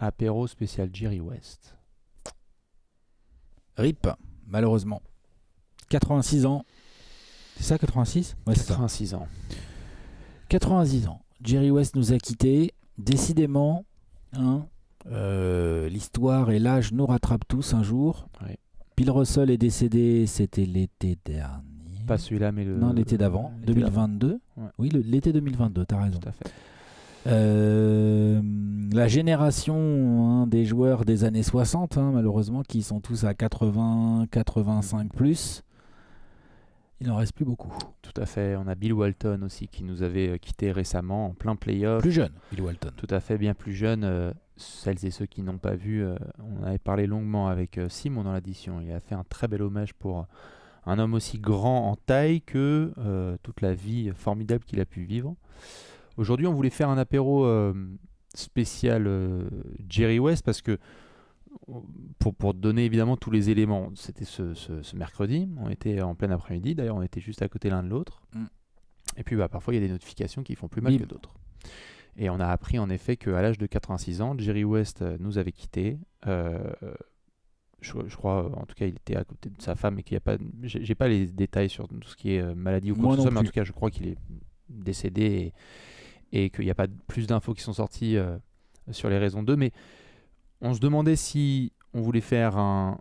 apéro spécial Jerry West. RIP, malheureusement. 86 ans. C'est ça, 86 ? Ouais, c'est ça. 86 ans. 90 ans. Jerry West nous a quittés. Décidément, l'histoire et l'âge nous rattrapent tous un jour. Ouais. Bill Russell est décédé, c'était l'été dernier. Pas celui-là, mais Non, l'été d'avant, l'été 2022. Ouais. Oui, l'été 2022, t'as raison. Tout à fait. La génération des joueurs des années 60, malheureusement, qui sont tous à 80, 85 plus, il n'en reste plus beaucoup. Tout à fait. On a Bill Walton aussi qui nous avait quitté récemment en plein play-off. Plus jeune, Bill Walton. Tout à fait, bien plus jeune. Celles et ceux qui n'ont pas vu, on avait parlé longuement avec Simon dans l'addition. Il a fait un très bel hommage pour un homme aussi grand en taille que toute la vie formidable qu'il a pu vivre. Aujourd'hui, on voulait faire un apéro spécial Jerry West parce que pour donner évidemment tous les éléments, c'était ce mercredi, on était en plein après-midi, d'ailleurs on était juste à côté l'un de l'autre. Et puis parfois il y a des notifications qui font plus mal que d'autres. Et on a appris en effet qu'à l'âge de 86 ans, Jerry West nous avait quittés. Je crois, en tout cas, il était à côté de sa femme et qu'il n'y a pas. J'ai pas les détails sur tout ce qui est maladie ou quoi que ce soit, mais en tout cas, je crois qu'il est décédé et qu'il n'y a pas plus d'infos qui sont sorties sur les raisons d'eux. Mais on se demandait si on voulait faire un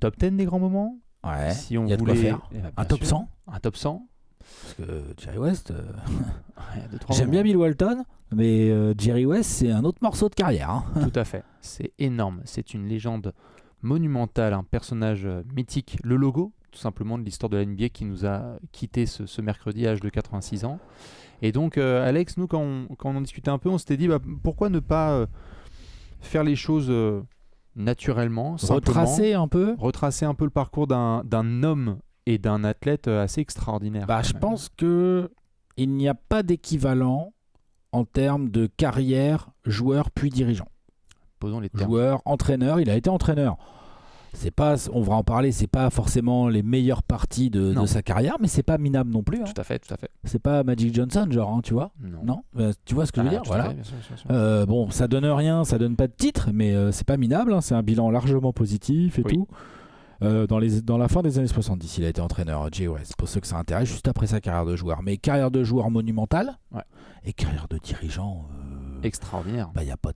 top 10 des grands moments. Ouais, si on y a de voulait quoi faire. Un top 100. Un top 100. Parce que Jerry West, j'aime bien Bill Walton, mais Jerry West, c'est un autre morceau de carrière. Tout à fait. C'est énorme. C'est une légende monumentale, un personnage mythique. Le logo, tout simplement, de l'histoire de la NBA qui nous a quitté ce mercredi à l'âge de 86 ans. Et donc, Alex, nous, quand on en discutait un peu, on s'était dit pourquoi ne pas faire les choses naturellement, retracer un peu le parcours d'un homme et d'un athlète assez extraordinaire. Je pense qu'il n'y a pas d'équivalent en termes de carrière, joueur puis dirigeant. Posons les termes. Joueur, entraîneur, il a été entraîneur. C'est pas, on va en parler, c'est pas forcément les meilleures parties de sa carrière, mais c'est pas minable non plus. Tout à fait. C'est pas Magic Johnson, genre, tu vois ? Non. Tu vois ce que je veux dire ? Voilà. Bien sûr. Bon, ça donne rien, ça donne pas de titre, mais c'est pas minable. C'est un bilan largement positif et tout. Dans la fin des années 70, il a été entraîneur Jerry West, pour ceux que ça intéresse, juste après sa carrière de joueur. Mais carrière de joueur monumentale et carrière de dirigeant extraordinaire. Il n'y a pas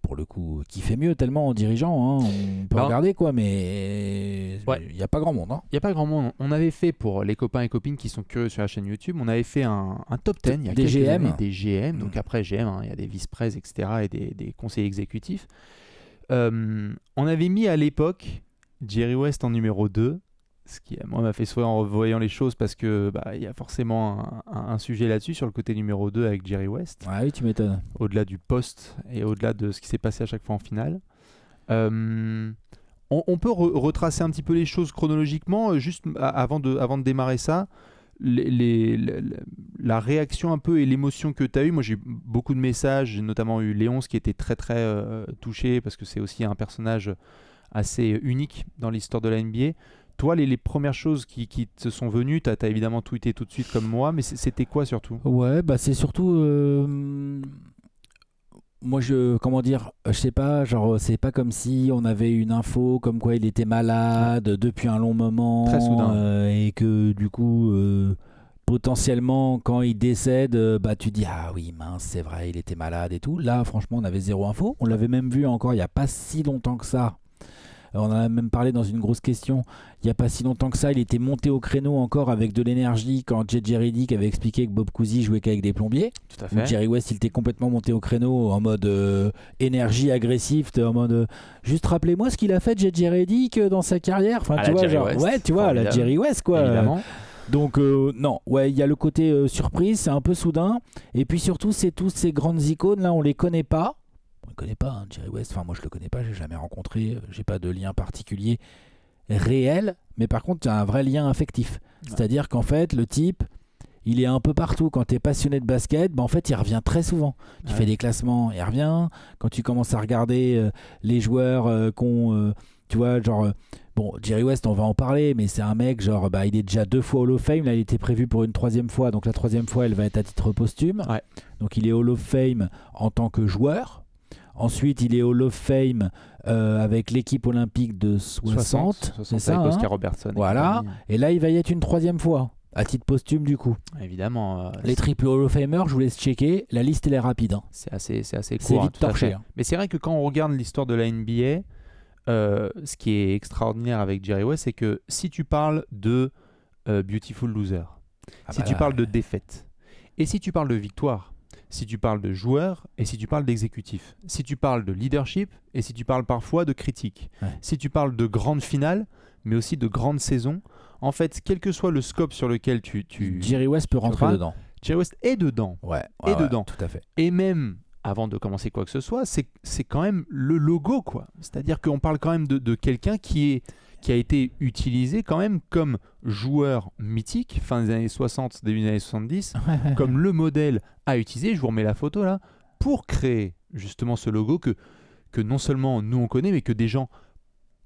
pour le coup qui fait mieux tellement en dirigeant. On peut regarder quoi, mais il n'y a pas grand monde. Il n'y a pas grand monde. On avait fait, pour les copains et copines qui sont curieux sur la chaîne YouTube, on avait fait un top 10 il y a des quelques GM. années, des GM. Donc après GM, il y a des vice-prés, etc. et des conseillers exécutifs. On avait mis à l'époque Jerry West en numéro 2, ce qui moi m'a fait sourire en revoyant les choses parce que y a forcément un sujet là-dessus sur le côté numéro 2 avec Jerry West. Oui, tu m'étonnes. Au-delà du poste et au-delà de ce qui s'est passé à chaque fois en finale. On peut retracer un petit peu les choses chronologiquement, juste avant de démarrer ça. La réaction un peu et l'émotion que tu as eue. Moi j'ai eu beaucoup de messages, j'ai notamment eu Léonce qui était très très touché parce que c'est aussi un personnage assez unique dans l'histoire de la NBA. Toi, les premières choses qui te sont venues, tu as évidemment tweeté tout de suite comme moi, mais c'était quoi surtout ? Ouais, c'est surtout... moi, je sais pas, genre, c'est pas comme si on avait une info comme quoi il était malade depuis un long moment. Très soudain. Et que du coup... potentiellement quand il décède tu dis ah oui mince c'est vrai il était malade et tout. Là franchement on avait zéro info, on l'avait même vu encore il n'y a pas si longtemps que ça. On en a même parlé dans une grosse question. Il n'y a pas si longtemps que ça, il était monté au créneau encore avec de l'énergie quand J.J. Redick avait expliqué que Bob Cousy jouait qu'avec des plombiers. Tout à fait. Jerry West, il était complètement monté au créneau en mode énergie agressif, en mode juste rappelez-moi ce qu'il a fait J.J. Redick dans sa carrière. Enfin, tu vois, genre, tu vois, la Jerry West, quoi. Évidemment. Donc, non, il y a le côté surprise, c'est un peu soudain. Et puis surtout, c'est toutes ces grandes icônes, là, on les connaît pas. On ne connaît pas, Jerry West. Enfin, moi, je le connais pas, j'ai jamais rencontré, j'ai pas de lien particulier réel. Mais par contre, il y a un vrai lien affectif. C'est-à-dire qu'en fait, le type, il est un peu partout. Quand tu es passionné de basket, en fait, il revient très souvent. Tu fais des classements, il revient. Quand tu commences à regarder les joueurs qu'on... tu vois, genre... Jerry West, on va en parler, mais c'est un mec, genre, il est déjà 2 fois Hall of Fame. Là, il était prévu pour une 3e fois. Donc, la 3e fois, elle va être à titre posthume. Ouais. Donc, il est Hall of Fame en tant que joueur. Ensuite, il est Hall of Fame avec l'équipe olympique de 60 c'est ça, avec hein Oscar Robertson. Voilà. Et là, il va y être une 3e fois, à titre posthume du coup. Évidemment. Les triple Hall of Famers, je vous laisse checker. La liste, elle est rapide. Hein. C'est assez C'est court. vite Tout à torché. fait. Hein. Mais c'est vrai que quand on regarde l'histoire de la NBA, ce qui est extraordinaire avec Jerry West, c'est que si tu parles de Beautiful Loser, si tu parles de défaite, et si tu parles de victoire, si tu parles de joueur et si tu parles d'exécutif, si tu parles de leadership et si tu parles parfois de critique, si tu parles de grandes finales, mais aussi de grandes saisons, en fait, quel que soit le scope sur lequel Jerry West peut rentrer dedans. Jerry West est dedans. Dedans. Tout à fait. Et même, avant de commencer quoi que ce soit, c'est quand même le logo, quoi. C'est-à-dire qu'on parle quand même de quelqu'un qui a été utilisé quand même comme joueur mythique, fin des années 60, début des années 70, comme le modèle à utiliser, je vous remets la photo là, pour créer justement ce logo que non seulement nous on connaît, mais que des gens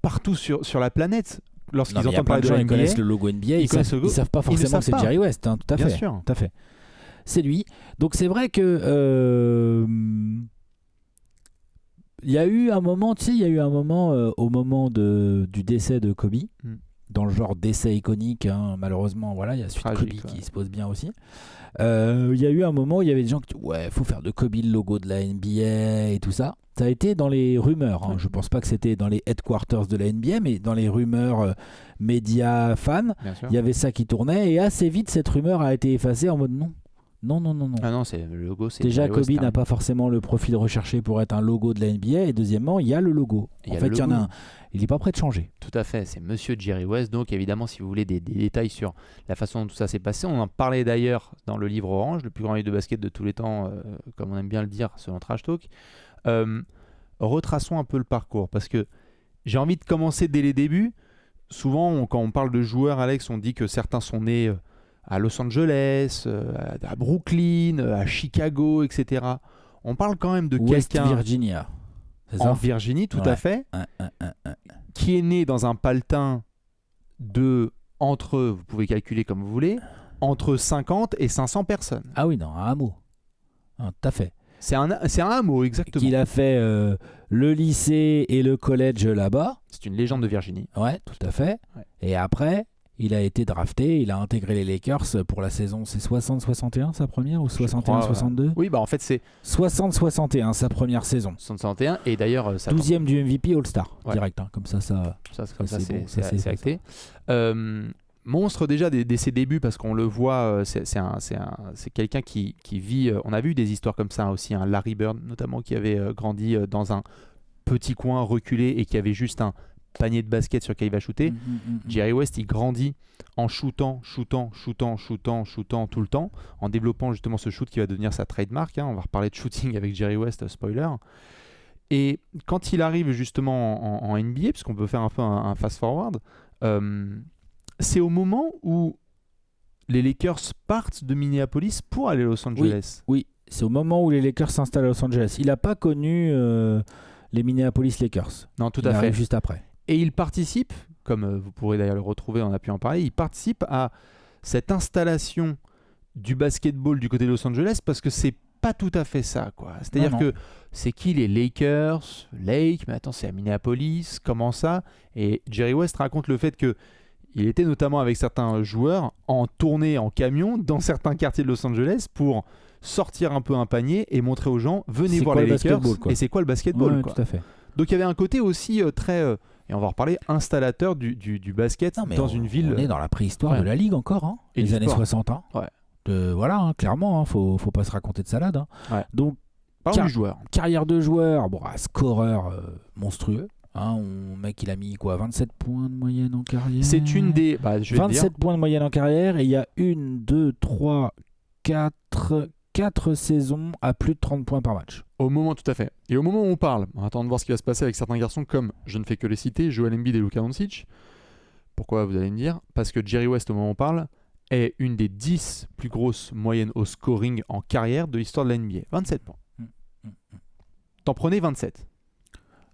partout sur la planète, lorsqu'ils entendent parler de la NBA, ils connaissent le logo NBA, ils savent pas forcément que c'est Jerry West, hein, tout à fait. Bien sûr. Tout à fait. C'est lui. Donc c'est vrai que... il y a eu un moment, au moment du décès de Kobe, dans le genre décès iconique, hein, malheureusement, voilà, il y a celui de Kobe qui se pose bien aussi. Il y a eu un moment où il y avait des gens qui disaient ouais, faut faire de Kobe le logo de la NBA et tout ça. Ça a été dans les rumeurs. Hein. Je pense pas que c'était dans les headquarters de la NBA, mais dans les rumeurs médias fans, il y avait ça qui tournait et assez vite cette rumeur a été effacée en mode non. Non. Ah non, c'est le logo. Déjà, Kobe n'a pas forcément le profil recherché pour être un logo de la NBA. Et deuxièmement, il y a le logo. En fait, il y en a un. Il n'est pas prêt de changer. Tout à fait. C'est Monsieur Jerry West. Donc, évidemment, si vous voulez des détails sur la façon dont tout ça s'est passé, on en parlait d'ailleurs dans le livre Orange, le plus grand livre de basket de tous les temps, comme on aime bien le dire selon Trash Talk. Retraçons un peu le parcours parce que j'ai envie de commencer dès les débuts. Souvent, quand on parle de joueurs, Alex, on dit que certains sont nés à Los Angeles, à Brooklyn, à Chicago, etc. On parle quand même de quelqu'un... West Virginia. C'est ça ? En Virginie, tout à fait. Qui est né dans un paletin entre, vous pouvez calculer comme vous voulez, entre 50 et 500 personnes. Ah oui, non, un hameau. Ah, tout à fait. C'est un hameau, exactement. Qu'il a fait le lycée et le collège là-bas. C'est une légende de Virginie. Ouais, tout à fait. Ouais. Et après... il a été drafté, il a intégré les Lakers pour la saison, c'est 60-61 sa première ou 61-62 Oui, bah en fait c'est 60-61 sa première saison. 61 et d'ailleurs 12e du MVP All-Star direct, hein, comme ça c'est acté. Monstre déjà dès ses débuts parce qu'on le voit, c'est quelqu'un qui vit, on a vu des histoires comme ça aussi, hein, Larry Bird notamment qui avait grandi dans un petit coin reculé et qui avait juste un panier de basket sur lequel il va shooter. Jerry West, il grandit en shootant tout le temps, en développant justement ce shoot qui va devenir sa trademark. Hein. On va reparler de shooting avec Jerry West, spoiler. Et quand il arrive justement en NBA, puisqu'on peut faire un peu un fast-forward, c'est au moment où les Lakers partent de Minneapolis pour aller à Los Angeles. Oui, c'est au moment où les Lakers s'installent à Los Angeles. Il n'a pas connu les Minneapolis Lakers. Non, tout à fait. Il arrive juste après. Et il participe, comme vous pourrez d'ailleurs le retrouver, on a pu en parler, il participe à cette installation du basketball du côté de Los Angeles parce que c'est pas tout à fait ça, quoi. C'est-à-dire que c'est qui les Lakers, Lake, mais attends, c'est à Minneapolis, comment ça ? Et Jerry West raconte le fait que il était notamment avec certains joueurs en tournée en camion dans certains quartiers de Los Angeles pour sortir un peu un panier et montrer aux gens, venez voir les Lakers, et c'est quoi le basketball, quoi. Tout à fait. Donc il y avait un côté aussi très... et on va en reparler, installateur du basket dans une ville. On est dans la préhistoire de la Ligue encore, hein, et les années 60. Hein. Ouais. Voilà, hein, clairement, hein, faut pas se raconter de salade. Hein. Ouais. Donc, parlons du joueur. Carrière de joueur, scoreur monstrueux. Hein, mec, il a mis quoi, 27 points de moyenne en carrière. C'est une des... 27 points de moyenne en carrière, et il y a 1, 2, 3, 4 saisons à plus de 30 points par match. Au moment, tout à fait. Et au moment où on parle, on attend de voir ce qui va se passer avec certains garçons comme, je ne fais que les citer, Joel Embiid et Luka Doncic. Pourquoi, vous allez me dire ? Parce que Jerry West, au moment où on parle, est une des 10 plus grosses moyennes au scoring en carrière de l'histoire de la NBA. 27 points. T'en prenais 27.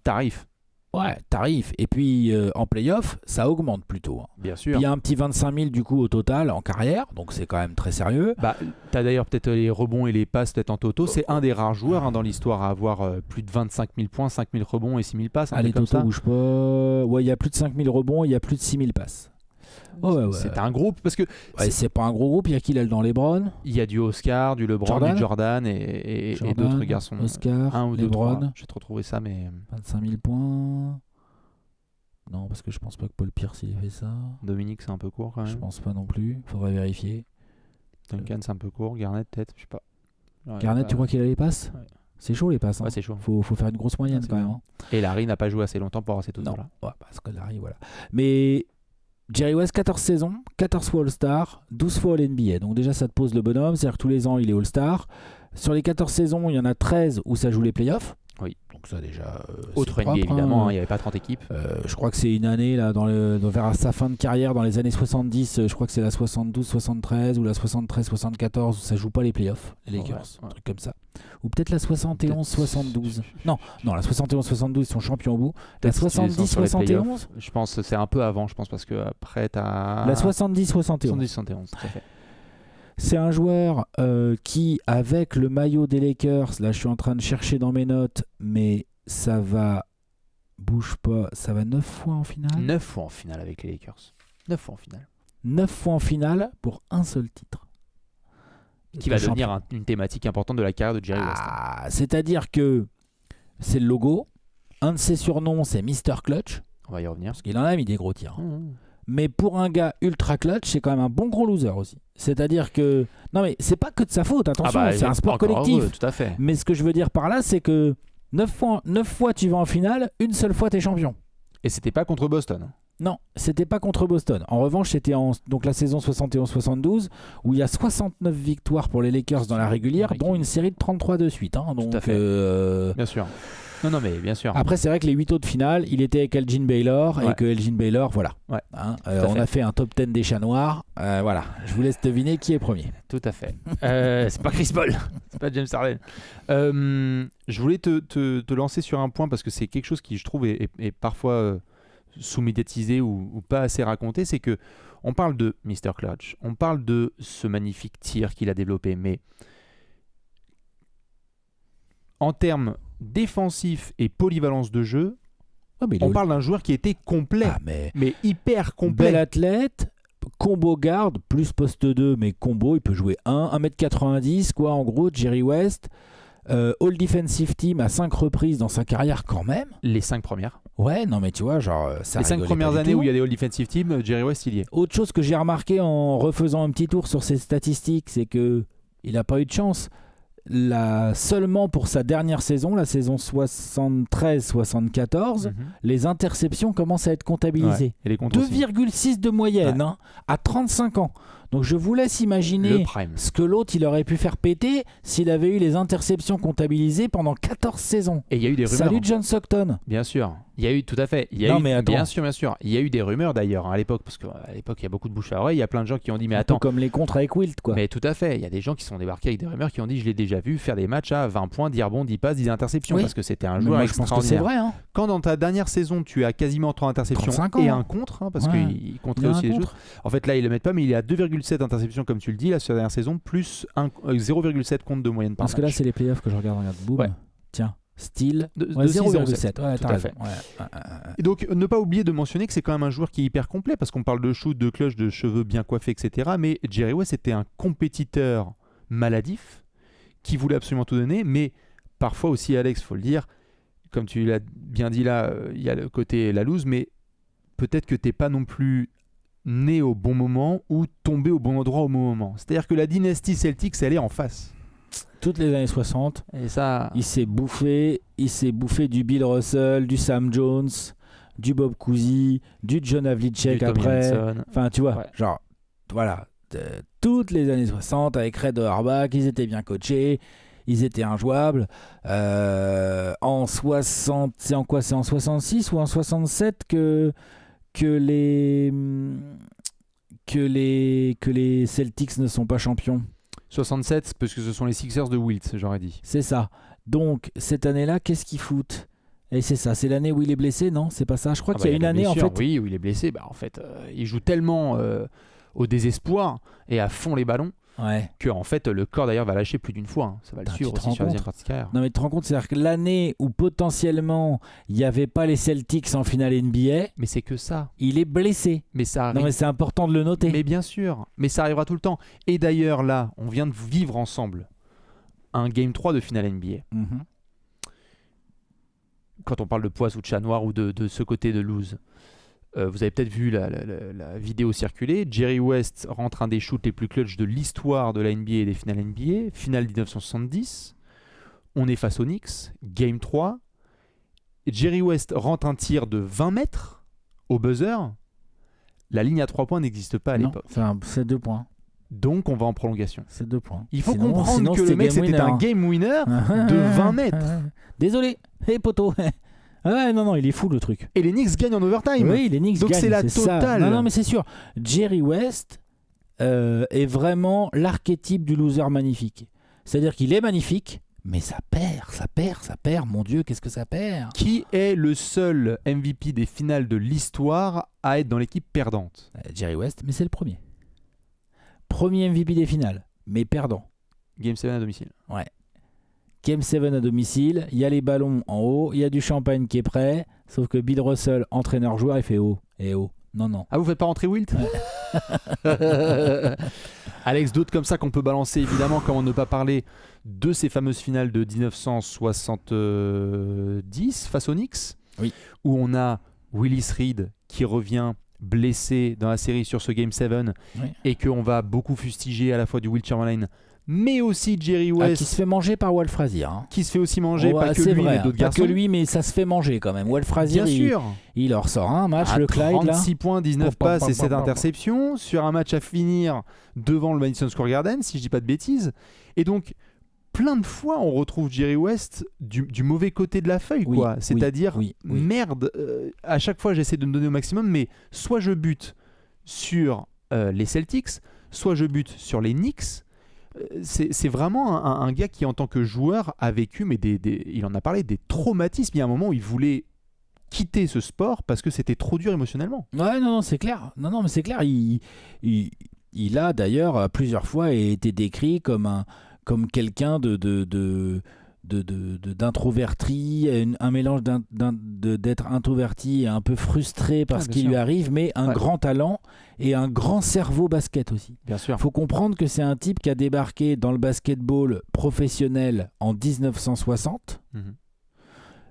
Tarif. Ouais, tarif. Et puis en playoff, ça augmente plutôt. Hein. Bien Puis sûr. il y a un petit 25 000 du coup au total en carrière, donc c'est quand même très sérieux. Bah, tu as d'ailleurs peut-être les rebonds et les passes peut-être en toto. C'est un des rares joueurs dans l'histoire à avoir plus de 25 000 points, 5 000 rebonds et 6 000 passes. Allez, comme Toto, ça. bouge pas. Ouais, il y a plus de 5 000 rebonds, il y a plus de 6 000 passes. Ouais. C'est un groupe parce que Ouais, c'est pas un gros groupe, il y a qui là dans les Browns il y a du Oscar, du LeBron, Jordan du Jordan et d'autres garçons. Oscar, Un ou deux, LeBron. trois. Je vais te retrouver ça, mais 25 000 points. Non, parce que je pense pas que Paul Pierce il ait fait ça. Dominique, c'est un peu court quand Je même. pense pas non plus. Faudrait vérifier. Duncan, c'est un peu court. Garnett, peut-être, je sais pas. Ouais, Garnett, bah, tu crois qu'il a les passes ouais. C'est chaud les passes. Hein. Ouais, c'est chaud. Faut faire une grosse moyenne C'est quand bien. même. Hein. Et Larry n'a pas joué assez longtemps pour avoir ces Non, tours-là. ouais, parce que Larry, voilà. Mais Jerry West, 14 saisons, 14 fois All-Star, 12 fois All-NBA. Donc déjà, ça te pose le bonhomme. C'est-à-dire que tous les ans, il est All-Star. Sur les 14 saisons, il y en a 13 où ça joue les playoffs. Oui. Donc ça déjà... Autre c'est NBA, propre, évidemment, hein. il n'y avait pas 30 équipes. Je crois que c'est une année là, vers sa fin de carrière dans les années 70. Je crois que c'est la 72-73 ou la 73-74 où ça joue pas les playoffs, les Lakers, Ouais. un truc comme ça. Ou peut-être la 71-72. Non, la 71-72 ils sont champions au bout. La Peut-être qu'ils sont sur les 70-71. Je pense que c'est un peu avant, je pense, parce que après, tu as. La 70-71. 70-71, tout à fait. C'est un joueur qui, avec le maillot des Lakers, là je suis en train de chercher dans mes notes, mais ça va, bouge pas, ça va 9 fois en finale. 9 fois en finale avec les Lakers. 9 fois en finale. 9 fois en finale pour un seul titre. Qui va devenir une thématique importante de la carrière de Jerry West. Ah, c'est-à-dire que c'est le logo. Un de ses surnoms, c'est Mr. Clutch. On va y revenir. Parce qu'il en a mis des gros tirs. Mais pour un gars ultra clutch, c'est quand même un bon gros loser aussi. C'est-à-dire que... Non mais c'est pas que de sa faute, attention, c'est un sport collectif. Heureux, tout à fait. Mais ce que je veux dire par là, c'est que 9 fois tu vas en finale, une seule fois tu es champion. Et c'était pas contre Boston. Non, c'était pas contre Boston. En revanche, c'était donc la saison 71-72 où il y a 69 victoires pour les Lakers dans la régulière, dont une série de 33 de suite. Hein, donc, tout à fait. Bien sûr. Non, mais bien sûr. Après, c'est vrai que les 8 autres finales, il était avec Elgin Baylor et que Elgin Baylor, voilà. Ouais. Hein, on a fait un top 10 des chats noirs. Voilà. Je vous laisse deviner qui est premier. Tout à fait. C'est pas Chris Paul, c'est pas James Harden. Je voulais te lancer sur un point parce que c'est quelque chose qui, je trouve, est parfois sous-médiatisé ou pas assez raconté. C'est que on parle de Mr. Clutch, on parle de ce magnifique tir qu'il a développé, mais en termes défensifs et polyvalence de jeu, on parle d'un joueur qui était complet, mais hyper complet. Bel athlète, combo garde, plus poste 2, mais combo, il peut jouer 1m90, quoi, en gros, Jerry West. All Defensive Team à 5 reprises dans sa carrière quand même. Les 5 premières. Ouais, non mais tu vois, genre ça les 5 premières années où il y a des All Defensive Team, Jerry West il y est. Autre chose que j'ai remarqué en refaisant un petit tour sur ses statistiques, c'est que il n'a pas eu de chance. Seulement pour sa dernière saison, la saison 73-74, les interceptions commencent à être comptabilisées. 2,6 de moyenne à 35 ans. Donc je vous laisse imaginer ce que l'autre il aurait pu faire péter s'il avait eu les interceptions comptabilisées pendant 14 saisons. Et il y a eu des rumeurs. Salut John Stockton. Bien sûr. Il y a eu, tout à fait. Bien sûr. Il y a eu des rumeurs d'ailleurs à l'époque, parce qu'à l'époque il y a beaucoup de bouche à oreille. Il y a plein de gens qui ont dit mais attends. Comme les contres avec Wilt quoi. Mais tout à fait. Il y a des gens qui sont débarqués avec des rumeurs qui ont dit je l'ai déjà vu faire des matchs à 20 points, 10 rebonds, 10 passes, 10 interceptions. Parce que c'était un joueur extraordinaire. Je pense que c'est vrai. Hein. Quand dans ta dernière saison tu as quasiment 3 interceptions et un contre, parce qu'il comptait aussi les choses. En fait là ils le mettent pas, mais il est à 2,7 interceptions comme tu le dis là sur la dernière saison, plus 0,7 contre de moyenne par match. Parce que là c'est les playoffs que je regarde. Boum. Ouais. Tiens. Style de 0,7. Ouais, tout à fait. Et donc ne pas oublier de mentionner que c'est quand même un joueur qui est hyper complet parce qu'on parle de shoot, de clutch, de cheveux bien coiffés, etc. Mais Jerry West était un compétiteur maladif qui voulait absolument tout donner, mais parfois aussi Alex, faut le dire, comme tu l'as bien dit là, il y a le côté la loose, mais peut-être que t'es pas non plus né au bon moment ou tombé au bon endroit au bon moment. C'est-à-dire que la dynastie Celtics, elle est en face. Toutes les années 60, et ça... il s'est bouffé du Bill Russell, du Sam Jones, du Bob Cousy, du John Havlicek après. Enfin, tu vois, genre, voilà, toutes les années 60 avec Red Auerbach, ils étaient bien coachés, ils étaient injouables. En 60, c'est en quoi ? C'est en 66 ou en 67 que les Celtics ne sont pas champions. 67, parce que ce sont les Sixers de Wilt, j'aurais dit. C'est ça. Donc, cette année-là, qu'est-ce qu'ils foutent ? Et c'est ça, c'est l'année où il est blessé, non? C'est pas ça? Je crois Ah qu'il y a bah, une la année, en blessure, fait. oui, où il est blessé. Bah, en fait, il joue tellement au désespoir et à fond les ballons Ouais. que en fait, le corps d'ailleurs va lâcher plus d'une fois. Hein. Ça va le Putain, suivre tu te aussi rends sur la deuxième compte? partie de carrière. Non, mais tu te rends compte, c'est-à-dire que l'année où potentiellement il n'y avait pas les Celtics en finale NBA, Mais c'est que ça. il est blessé. Mais ça Non, arrive. mais c'est important de le noter. Mais bien sûr. Mais ça arrivera tout le temps. Et d'ailleurs, là, on vient de vivre ensemble un Game 3 de finale NBA. Mhm. Quand on parle de poisse ou de chat noir ou de ce côté de lose. Vous avez peut-être vu la vidéo circuler. Jerry West rentre un des shoots les plus clutch de l'histoire de la NBA et des finales NBA. Finale 1970. On est face aux Knicks. Game 3. Jerry West rentre un tir de 20 mètres au buzzer. La ligne à 3 points n'existe pas à Non, l'époque. c'est 2 points. Donc on va en prolongation. C'est 2 points. Il faut Sinon- comprendre sinon, que le mec c'était un winner. game winner de 20 mètres. Désolé. Hé, poteau. Ah ouais, non, il est fou le truc. Et les Knicks gagnent en overtime. Oui, les Knicks Donc gagnent, c'est la ça. totale. Non, mais c'est sûr. Jerry West est vraiment l'archétype du loser magnifique. C'est-à-dire qu'il est magnifique, mais ça perd. Mon Dieu, qu'est-ce que ça perd? Qui est le seul MVP des finales de l'histoire à être dans l'équipe perdante? Jerry West, mais c'est le premier. Premier MVP des finales, mais perdant. Game 7 à domicile. Ouais. Game 7 à domicile, il y a les ballons en haut, il y a du champagne qui est prêt, sauf que Bill Russell, entraîneur-joueur, il fait oh, et oh. Non. Ah, vous faites pas rentrer Wilt? Alex, d'autres comme ça qu'on peut balancer évidemment, comment ne pas parler de ces fameuses finales de 1970 face aux Knicks, Oui. où on a Willis Reed qui revient blessé dans la série sur ce Game 7 Oui. et qu'on va beaucoup fustiger à la fois du Will Chamberlain mais aussi Jerry Ah, West qui se fait manger par Walt Frazier. Hein. qui se fait aussi manger, Ouais, pas que c'est lui vrai, mais d'autres pas garçons. que lui, mais ça se fait manger quand même. Walt Frazier, Bien sûr. il leur sort un match, À le Clyde, là. 36 points, 19 Pom, pom, passes pom, et 7 pom, pom. interceptions sur un match à finir devant le Madison Square Garden, si je dis pas de bêtises. Et donc, plein de fois, on retrouve Jerry West du mauvais côté de la feuille, Oui, quoi. oui, C'est-à-dire, oui. merde, à chaque fois, j'essaie de me donner au maximum, mais soit je bute sur les Celtics, soit je bute sur les Knicks. C'est vraiment un gars qui, en tant que joueur, a vécu, mais il en a parlé, des traumatismes. Il y a un moment où il voulait quitter ce sport parce que c'était trop dur émotionnellement. Ouais, non, c'est clair. Non, mais c'est clair. Il a d'ailleurs plusieurs fois été décrit comme quelqu'un d'introverti, un mélange d'être introverti et un peu frustré par Ah, ce bien qui sûr. lui arrive, mais un Ouais. grand talent et un grand cerveau basket aussi. Bien sûr. Il faut comprendre que c'est un type qui a débarqué dans le basketball professionnel en 1960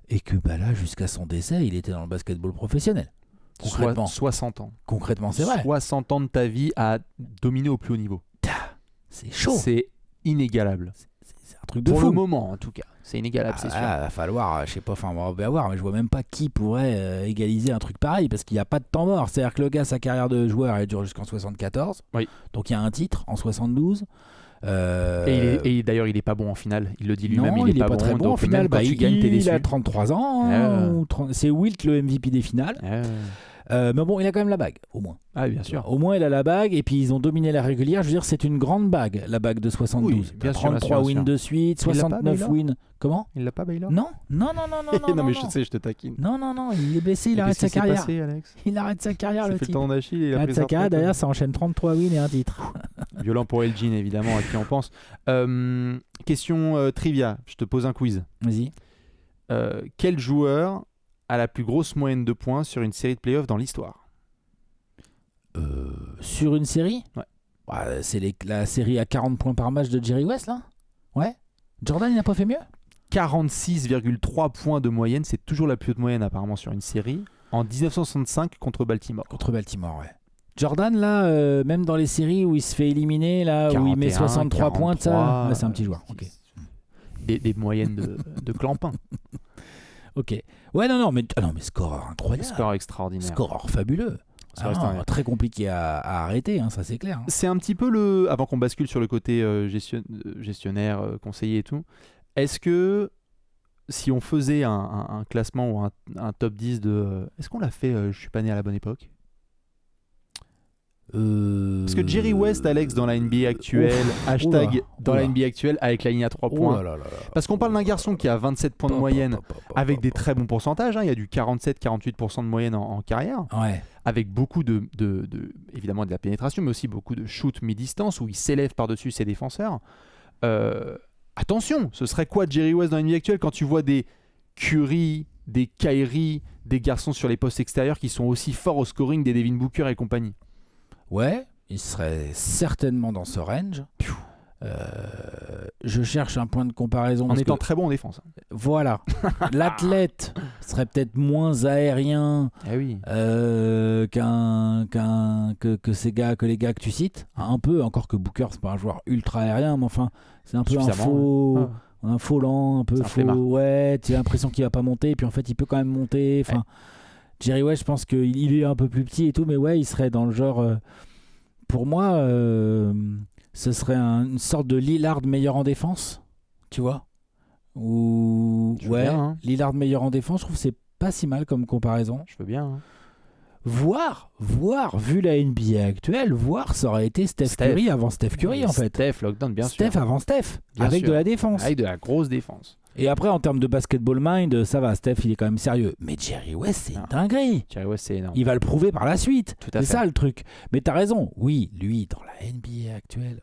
et que là, jusqu'à son décès, il était dans le basketball professionnel. Concrètement, 60 ans. concrètement c'est vrai. 60 ans de ta vie à dominer au plus haut niveau. C'est chaud. C'est inégalable. C'est un truc de Pour fou. le moment, en tout cas. C'est inégalable, c'est sûr. Va falloir, je sais pas, on va voir, mais je vois même pas qui pourrait égaliser un truc pareil parce qu'il n'y a pas de temps mort. C'est-à-dire que le gars, sa carrière de joueur, elle dure jusqu'en 74. Oui. Donc il y a un titre en 72. Et d'ailleurs, il est pas bon en finale. Il le dit lui-même, non, il est pas pas très bon. donc En finale, même quand tu gagnes, t'es il déçu. a 33 ans. Hein, ou 30 c'est Wilt le MVP des finales. Mais bon, il a quand même la bague, au moins. Ah, bien sûr. Au moins, il a la bague. Et puis, ils ont dominé la régulière. Je veux dire, c'est une grande bague, la bague de 72. Oui, bien sûr, 33 bien sûr. wins de suite, Il l'a pas, 69 Baylor wins. Comment? Il l'a pas, Baylor? Non, non, mais je sais, je te taquine. Non, il est blessé, il Et arrête qu'est-ce sa qui s'est carrière. passé, Alex? Il arrête sa carrière, Il le s'est fait le type. tendon d'Achille, il Il a arrête pris sa sa carrière, retraite. d'ailleurs, ça enchaîne 33 wins et un titre. Violent pour Elgin, évidemment, à qui on pense. Question trivia, je te pose un quiz. Vas-y. Quel joueur a la plus grosse moyenne de points sur une série de playoffs dans l'histoire? Sur une série? Ouais. Bah, c'est la série à 40 points par match de Jerry West, là? Ouais. Jordan, il n'a pas fait mieux? 46,3 points de moyenne, c'est toujours la plus haute moyenne apparemment sur une série, en 1965 contre Baltimore. Contre Baltimore, ouais. Jordan, là, même dans les séries où il se fait éliminer, là, où il met 41, 63 points, de ça, 43, là, c'est un petit joueur. Ok. Des moyennes de clampin. Ok. Ouais, non, mais scoreur incroyable. Score extraordinaire. Scoreur fabuleux. Score extraordinaire. Très compliqué à arrêter, hein, ça c'est clair. Hein. C'est un petit peu avant qu'on bascule sur le côté gestionnaire, conseiller et tout, est-ce que si on faisait un classement ou un top 10 de... Est-ce qu'on l'a fait Je suis pas né à la bonne époque? Parce que Jerry West, Alex, dans la NBA actuelle, hashtag dans la NBA actuelle avec la ligne à 3 points. Parce qu'on parle d'un garçon qui a 27 points de moyenne avec des très bons pourcentages. Il y a du 47-48% de moyenne en carrière. Ouais. Avec beaucoup évidemment de la pénétration, mais aussi beaucoup de shoot mi-distance où il s'élève par-dessus ses défenseurs. Attention, ce serait quoi Jerry West dans la NBA actuelle quand tu vois des Curry, des Kyrie, des garçons sur les postes extérieurs qui sont aussi forts au scoring des Devin Booker et compagnie? Ouais, il serait certainement dans ce range. Je cherche un point de comparaison. En étant très bon en défense. Voilà. L'athlète serait peut-être moins aérien que les gars que tu cites. Un peu, encore que Booker, c'est pas un joueur ultra aérien, mais enfin, c'est un peu un faux lent, un peu faux. Ouais, tu as l'impression qu'il va pas monter, et puis en fait, il peut quand même monter. Enfin, Jerry West, je pense qu'il est un peu plus petit et tout, mais ouais, il serait dans le genre. Pour moi, ce serait une sorte de Lillard meilleur en défense, tu vois. Ou Lillard meilleur en défense, je trouve que c'est pas si mal comme comparaison. Je veux bien. Voir, vu la NBA actuelle, ça aurait été Steph Curry avant Steph Curry en fait. Steph, lockdown, bien sûr. Steph avant Steph, bien avec sûr. de la défense. Avec de la grosse défense. Et après, en termes de basketball mind, ça va, Steph, il est quand même sérieux. Mais Jerry West, c'est une dinguerie. Jerry West, c'est énorme. Il va le prouver par la suite. Tout à fait. C'est ça le truc. Mais t'as raison. Oui, lui, dans la NBA actuelle,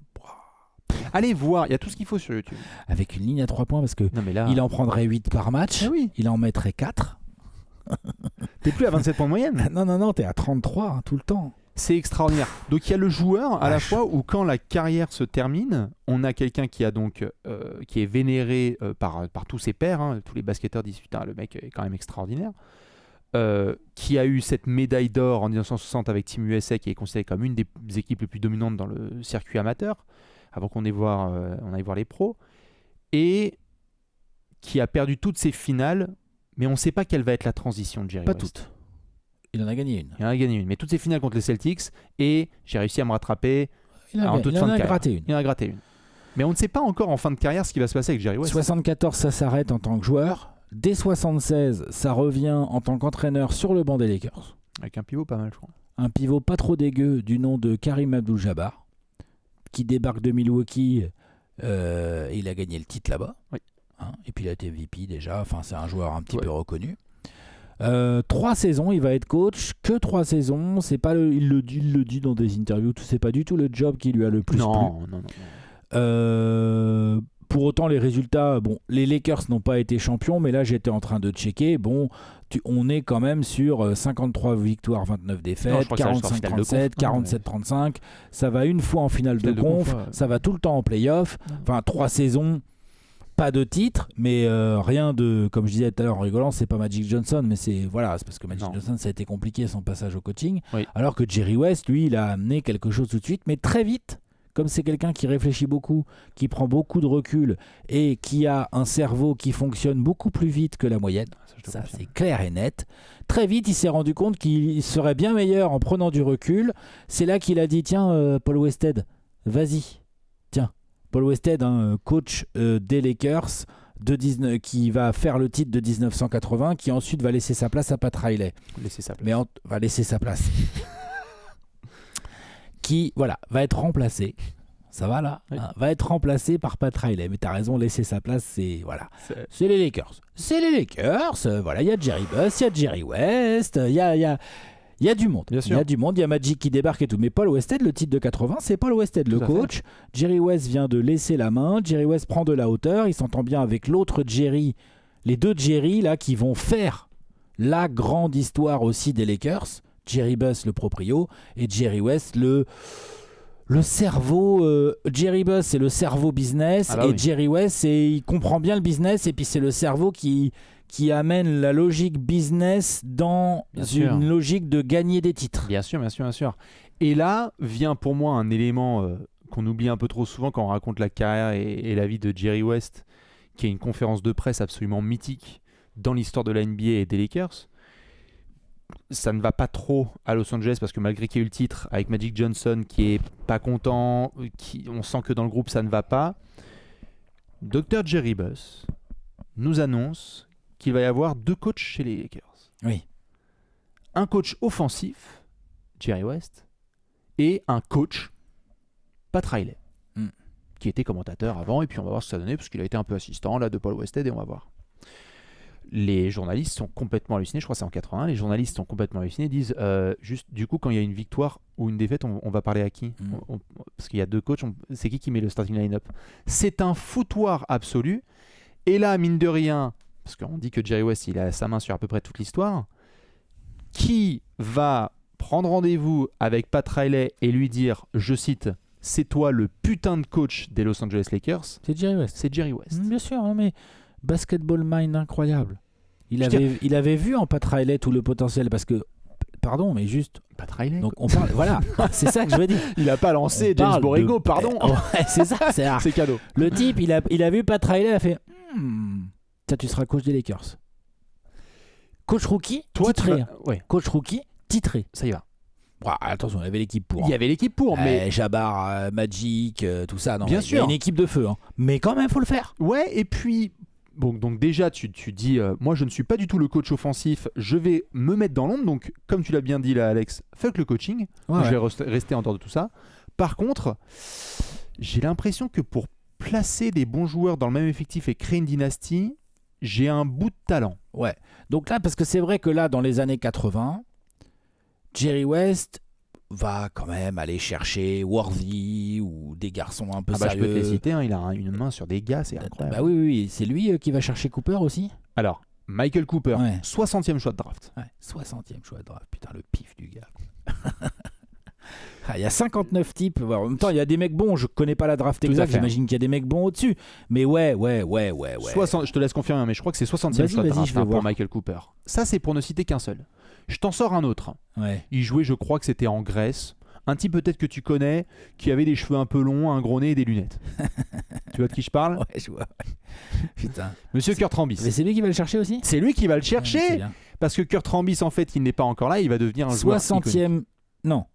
allez voir, il y a tout ce qu'il faut sur YouTube. Avec une ligne à 3 points, parce que il en prendrait 8 par match. Il en mettrait 4. T'es plus à 27 points de moyenne. Non, t'es à 33 tout le temps. C'est extraordinaire. Donc il y a le joueur à la fois où quand la carrière se termine, on a quelqu'un qui a donc qui est vénéré par tous ses pairs, tous les basketteurs disent putain le mec est quand même extraordinaire, qui a eu cette médaille d'or en 1960 avec Team USA qui est considérée comme une des équipes les plus dominantes dans le circuit amateur avant qu'on aille voir les pros, et qui a perdu toutes ses finales, mais on ne sait pas quelle va être la transition de Jerry West. Pas toutes. Il en a gagné une. Mais toutes ses finales contre les Celtics, et j'ai réussi à me rattraper en toute fin de carrière. Il en a gratté une. Mais on ne sait pas encore en fin de carrière ce qui va se passer avec Jerry West. 74, ça s'arrête en tant que joueur. Dès 76, ça revient en tant qu'entraîneur sur le banc des Lakers. Avec un pivot pas mal, je crois. Un pivot pas trop dégueu du nom de Karim Abdul-Jabbar, qui débarque de Milwaukee. Il a gagné le titre là-bas. Oui. Et puis il a été MVP déjà. Enfin, c'est un joueur un petit peu reconnu. 3 saisons, il va être coach, que 3 saisons. C'est pas il le dit dans des interviews, c'est pas du tout le job qui lui a le plus plu. Non. Pour autant, les résultats, les Lakers n'ont pas été champions, mais là j'étais en train de checker. On est quand même sur 53 victoires, 29 défaites, 45-37, 47-35. Ça va une fois en finale de conf, ça va tout le temps en play-off. Enfin, 3 saisons. Pas de titre, mais rien de, comme je disais tout à l'heure en rigolant, c'est pas Magic Johnson, mais c'est parce que Magic Johnson, ça a été compliqué son passage au coaching, alors que Jerry West, lui, il a amené quelque chose tout de suite, mais très vite, comme c'est quelqu'un qui réfléchit beaucoup, qui prend beaucoup de recul et qui a un cerveau qui fonctionne beaucoup plus vite que la moyenne, ça c'est clair et net. Très vite, il s'est rendu compte qu'il serait bien meilleur en prenant du recul. C'est là qu'il a dit, tiens, Paul Westhead, vas-y, tiens. Paul Westhead, coach des Lakers qui va faire le titre de 1980, qui ensuite va laisser sa place à Pat Riley. Va laisser sa place. Qui va être remplacé. Ça va là, va être remplacé par Pat Riley. Mais t'as raison, laisser sa place, c'est les Lakers. C'est les Lakers. Il y a Jerry Buss, il y a Jerry West, il y a du monde. Il y a Magic qui débarque et tout. Mais Paul Westhead, le titre de 80, c'est Paul Westhead, le coach. Jerry West vient de laisser la main. Jerry West prend de la hauteur. Il s'entend bien avec l'autre Jerry. Les deux Jerry là qui vont faire la grande histoire aussi des Lakers. Jerry Buss, le proprio, et Jerry West, le cerveau. Jerry Buss, c'est le cerveau business. Jerry West, il comprend bien le business. Et puis c'est le cerveau qui amène la logique business dans une logique de gagner des titres. Bien sûr. Et là vient pour moi un élément qu'on oublie un peu trop souvent quand on raconte la carrière et la vie de Jerry West, qui est une conférence de presse absolument mythique dans l'histoire de la NBA et des Lakers. Ça ne va pas trop à Los Angeles parce que malgré qu'il y ait eu le titre avec Magic Johnson qui est pas content, on sent que dans le groupe ça ne va pas. Dr Jerry Buss nous annonce qu'il va y avoir 2 coachs chez les Lakers. Oui. Un coach offensif, Jerry West, et un coach, Pat Riley, Mm. qui était commentateur avant, et puis on va voir ce que ça donnait, parce qu'il a été un peu assistant là, de Paul Westhead, et on va voir. Les journalistes sont complètement hallucinés, je crois que c'est en 81, les journalistes sont complètement hallucinés, disent juste du coup quand il y a une victoire ou une défaite, on va parler à qui parce qu'il y a deux coachs, c'est qui met le starting line-up? C'est un foutoir absolu, et là mine de rien, parce qu'on dit que Jerry West il a sa main sur à peu près toute l'histoire, qui va prendre rendez-vous avec Pat Riley et lui dire, je cite, c'est toi le putain de coach des Los Angeles Lakers, C'est Jerry West. c'est Jerry West. Bien sûr, hein, mais basketball mind incroyable. Il Je avait vu en Pat Riley tout le potentiel parce que, pardon, mais juste. Pat Riley. Donc on parle, voilà, c'est ça que je veux dire. Il a pas lancé On James parle Borrego, de- pardon. Ouais, c'est ça, C'est cadeau. Le type, il a vu Pat Riley, il a fait tiens, tu seras coach des Lakers. Coach rookie, Toi, tu titré. vas- ouais, Coach rookie, titré. ça y va. Ouah, attention, il y avait l'équipe pour. Il y avait l'équipe pour, mais Jabbar, Magic, tout ça. Non, Bien il y a sûr. une équipe de feu. Hein. Mais quand même, faut le faire. ouais. Et puis bon, donc déjà, tu dis, moi, je ne suis pas du tout le coach offensif. Je vais me mettre dans l'ombre. Donc, comme tu l'as bien dit là, Alex, fuck le coaching. Ouais, Je vais rester en dehors de tout ça. Par contre, j'ai l'impression que pour placer des bons joueurs dans le même effectif et créer une dynastie, j'ai un bout de talent. Ouais. Donc là, parce que c'est vrai que là, dans les années 80, Jerry West va quand même aller chercher Worthy ou des garçons un peu Ah bah, je sérieux. peux te les citer. Hein, il a une main sur des gars, c'est incroyable. Bah oui, oui, oui. C'est lui qui va chercher Cooper aussi. Alors, Michael Cooper, Ouais. 60e choix de draft. Ouais. 60e choix de draft. Putain, le pif du gars. Ah, il y a 59 types. En même temps, il y a des mecs bons. Je connais pas la draft Tout à exacte. fait. J'imagine qu'il y a des mecs bons au-dessus. Mais ouais. 60, je te laisse confirmer, mais je crois que c'est 60e choix de Vas-y, draft je vais pour voir. Michael Cooper. Ça, c'est pour ne citer qu'un seul. Je t'en sors un autre. Ouais. Il jouait, je crois que c'était en Grèce. Un type peut-être que tu connais, qui avait des cheveux un peu longs, un gros nez et des lunettes. Tu vois de qui je parle? Ouais, je vois. Putain. Monsieur Kurt Rambis. Mais c'est lui qui va le chercher aussi. C'est lui qui va le Ouais, c'est chercher, bien. parce que Kurt Rambis, en fait, il n'est pas encore là, il va devenir un joueur iconique. 60e. Non.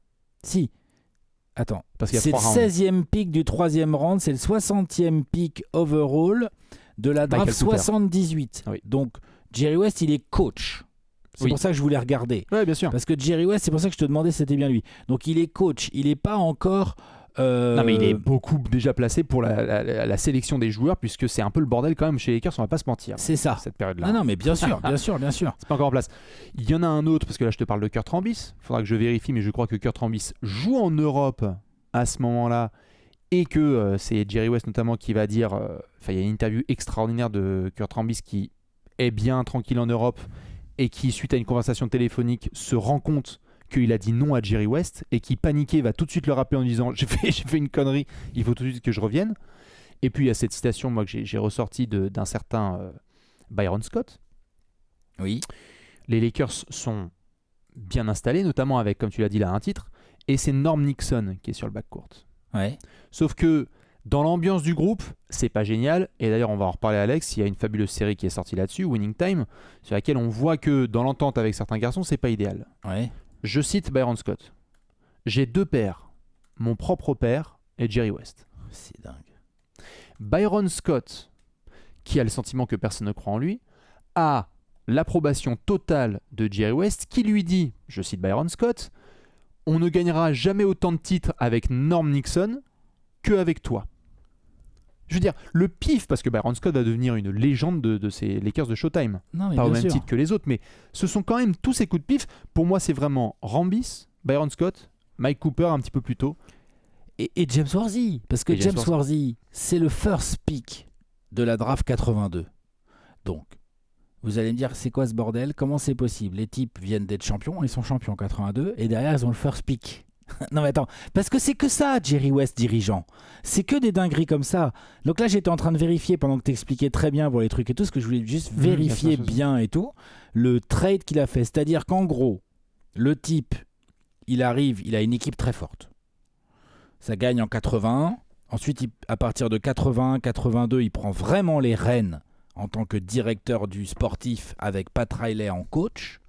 Si. Attends. Parce qu'il y a C'est le 3 rounds. 16e pick du 3e round. C'est le 60e pick overall de la draft Michael Cooper. 78. Oui. Donc, Jerry West, il est coach. C'est Oui. pour ça que je voulais regarder. Ouais, bien sûr. Parce que Jerry West, c'est pour ça que je te demandais si c'était bien lui. Donc, il est coach. Il n'est pas encore. Non, mais il est beaucoup déjà placé pour la sélection des joueurs, puisque c'est un peu le bordel quand même chez les Lakers, on va pas se mentir. C'est ça. Cette période-là. Non, mais bien sûr, bien sûr, bien sûr. C'est pas encore en place. Il y en a un autre, parce que là je te parle de Kurt Rambis. Il faudra que je vérifie, mais je crois que Kurt Rambis joue en Europe à ce moment-là. Et que c'est Jerry West notamment qui va dire. Il y a une interview extraordinaire de Kurt Rambis qui est bien tranquille en Europe et qui, suite à une conversation téléphonique, se rend compte qu'il a dit non à Jerry West et qui, paniqué, va tout de suite le rappeler en disant j'ai fait une connerie, il faut tout de suite que je revienne. Et puis il y a cette citation moi, que j'ai ressortie d'un certain Byron Scott. Oui. Les Lakers sont bien installés, notamment avec, comme tu l'as dit là, un titre, et c'est Norm Nixon qui est sur le backcourt. Ouais. Sauf que dans l'ambiance du groupe, c'est pas génial, et d'ailleurs on va en reparler Alex, il y a une fabuleuse série qui est sortie là-dessus, Winning Time, sur laquelle on voit que dans l'entente avec certains garçons, c'est pas idéal. Ouais. Je cite Byron Scott. J'ai 2 pères, mon propre père et Jerry West. C'est dingue. Byron Scott, qui a le sentiment que personne ne croit en lui, a l'approbation totale de Jerry West qui lui dit, je cite Byron Scott, on ne gagnera jamais autant de titres avec Norm Nixon qu'avec toi. Je veux dire, le pif, parce que Byron Scott va devenir une légende de ces Lakers de Showtime. Non, mais Pas au bien même sûr. titre que les autres, mais ce sont quand même tous ces coups de pif. Pour moi, c'est vraiment Rambis, Byron Scott, Mike Cooper un petit peu plus tôt. Et James Worthy, parce que Et James James Worthy, c'est le first pick de la draft 82. Donc, vous allez me dire, c'est quoi ce bordel? Comment c'est possible? Les types viennent d'être champions, ils sont champions en 82, et derrière, ils ont le first pick. Non mais attends, parce que c'est que ça, Jerry West dirigeant. C'est que des dingueries comme ça. Donc là, j'étais en train de vérifier pendant que tu expliquais très bien pour les trucs et tout, ce que je voulais juste vérifier bien et tout, le trade qu'il a fait. C'est-à-dire qu'en gros, le type, il arrive, il a une équipe très forte. Ça gagne en 81. Ensuite, à partir de 81, 82, il prend vraiment les rênes en tant que directeur du sportif avec Pat Riley en coach.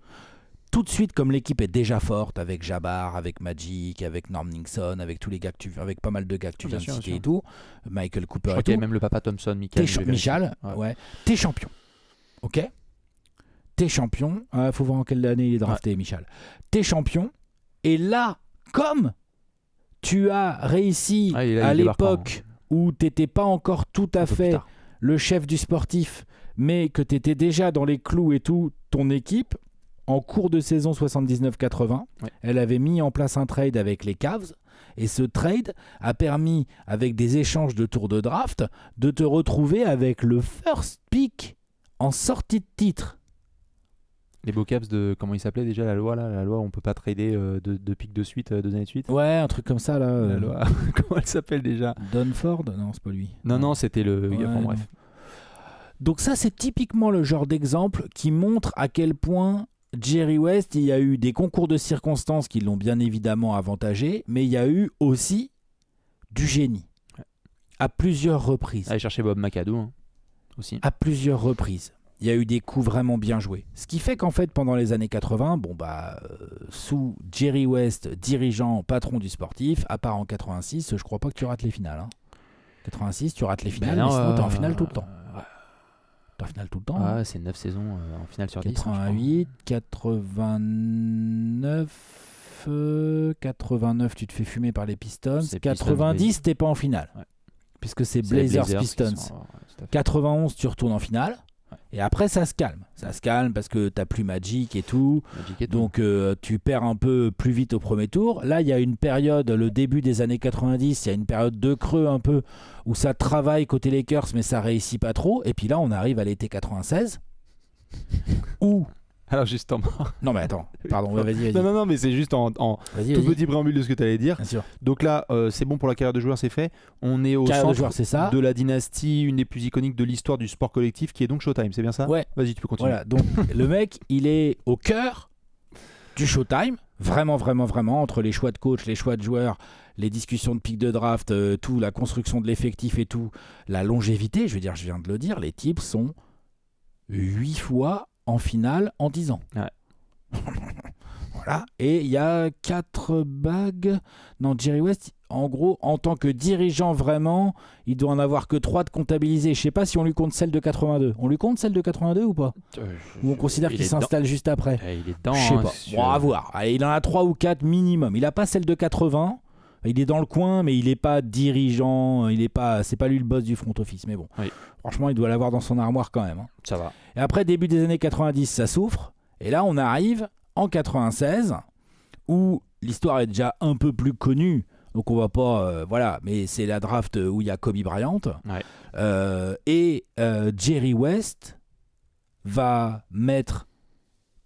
Tout de suite, comme l'équipe est déjà forte avec Jabbar, avec Magic, avec Norm Nixon, avec tous les gars avec pas mal de gars que tu viens de citer et tout, Michael Cooper Je crois et qu'il y tout. avait même le papa Thompson, Michael. Michal, ouais. T'es champion. Ok? T'es champion. Faut voir en quelle année il est drafté, Michal. T'es champion. Et là, comme tu as réussi Ah, il à est débarquant, l'époque où tu n'étais pas encore tout à un peu plus fait tard. le chef du sportif, mais que tu étais déjà dans les clous et tout, ton équipe, en cours de saison 79-80, Ouais. elle avait mis en place un trade avec les Cavs. Et ce trade a permis, avec des échanges de tours de draft, de te retrouver avec le first pick en sortie de titre. Les beaux caps de. Comment il s'appelait déjà la loi là? La loi où on peut pas trader deux pics de suite, 2 années de suite. Ouais, un truc comme ça là. La loi. Comment elle s'appelle déjà? Dunford? Non, c'est pas lui. Non, c'était le. Ouais, Enfin, non. bref. Donc ça, c'est typiquement le genre d'exemple qui montre à quel point Jerry West, il y a eu des concours de circonstances qui l'ont bien évidemment avantagé, mais il y a eu aussi du génie. Ouais. À plusieurs reprises. Allez chercher Bob McAdoo hein, aussi. À plusieurs reprises. Il y a eu des coups vraiment bien joués. Ce qui fait qu'en fait, pendant les années 80, sous Jerry West, dirigeant, patron du sportif, à part en 86, je crois pas que tu rates les finales. Hein. 86, tu rates les finales, mais sinon t'es en finale tout le temps. T'es en finale tout le temps. Ah, hein. c'est 9 saisons en finale sur 10. 88, 89, 89, tu te fais fumer par les Pistons. C'est 90, t'es pas en finale. Ouais. Puisque c'est C'est les Blazers qui Pistons. sont, tout à fait. 91, tu retournes en finale. Ouais. Et après, ça se calme. Ça se calme parce que t'as plus Magic et tout. Magic et tout. Donc, tu perds un peu plus vite au premier tour. Là, il y a une période, le début des années 90, il y a une période de creux un peu où ça travaille côté Lakers, mais ça réussit pas trop. Et puis là, on arrive à l'été 96 où... Alors justement. Non, mais attends, pardon, ouais, vas-y. Non, mais c'est juste en Vas-y, tout vas-y. petit préambule de ce que tu allais dire. Bien sûr. Donc là, c'est bon pour la carrière de joueur, c'est fait. On est au Carrière de centre joueur, c'est ça. de la dynastie, une des plus iconiques de l'histoire du sport collectif, qui est donc Showtime, c'est bien ça? Ouais. Vas-y, tu peux continuer. Voilà, donc le mec, il est au cœur du Showtime, vraiment, vraiment, vraiment, entre les choix de coach, les choix de joueurs, les discussions de pick de draft, tout, la construction de l'effectif et tout, la longévité, je viens de le dire, les types sont 8 fois en finale en 10 ans. Ouais. Voilà, et il y a 4 bagues. Non, Jerry West, en gros, en tant que dirigeant vraiment, il doit en avoir que 3 de comptabiliser. Je sais pas si on lui compte celle de 82. On lui compte celle de 82 ou pas? Ou on considère il qu'il est dedans. s'installe juste après? Il est dedans. Je sais hein, pas. sur- Bon, à voir. Allez, il en a 3 ou 4 minimum. Il a pas celle de 80. Il est dans le coin, mais il est pas dirigeant. C'est pas lui le boss du front office. Mais bon, Oui. franchement, il doit l'avoir dans son armoire quand même. Hein. Ça va. Et après, début des années 90, ça souffre. Et là, on arrive en 96, où l'histoire est déjà un peu plus connue. Donc on va pas... voilà, mais c'est la draft où il y a Kobe Bryant. Ouais. Et Jerry West va mettre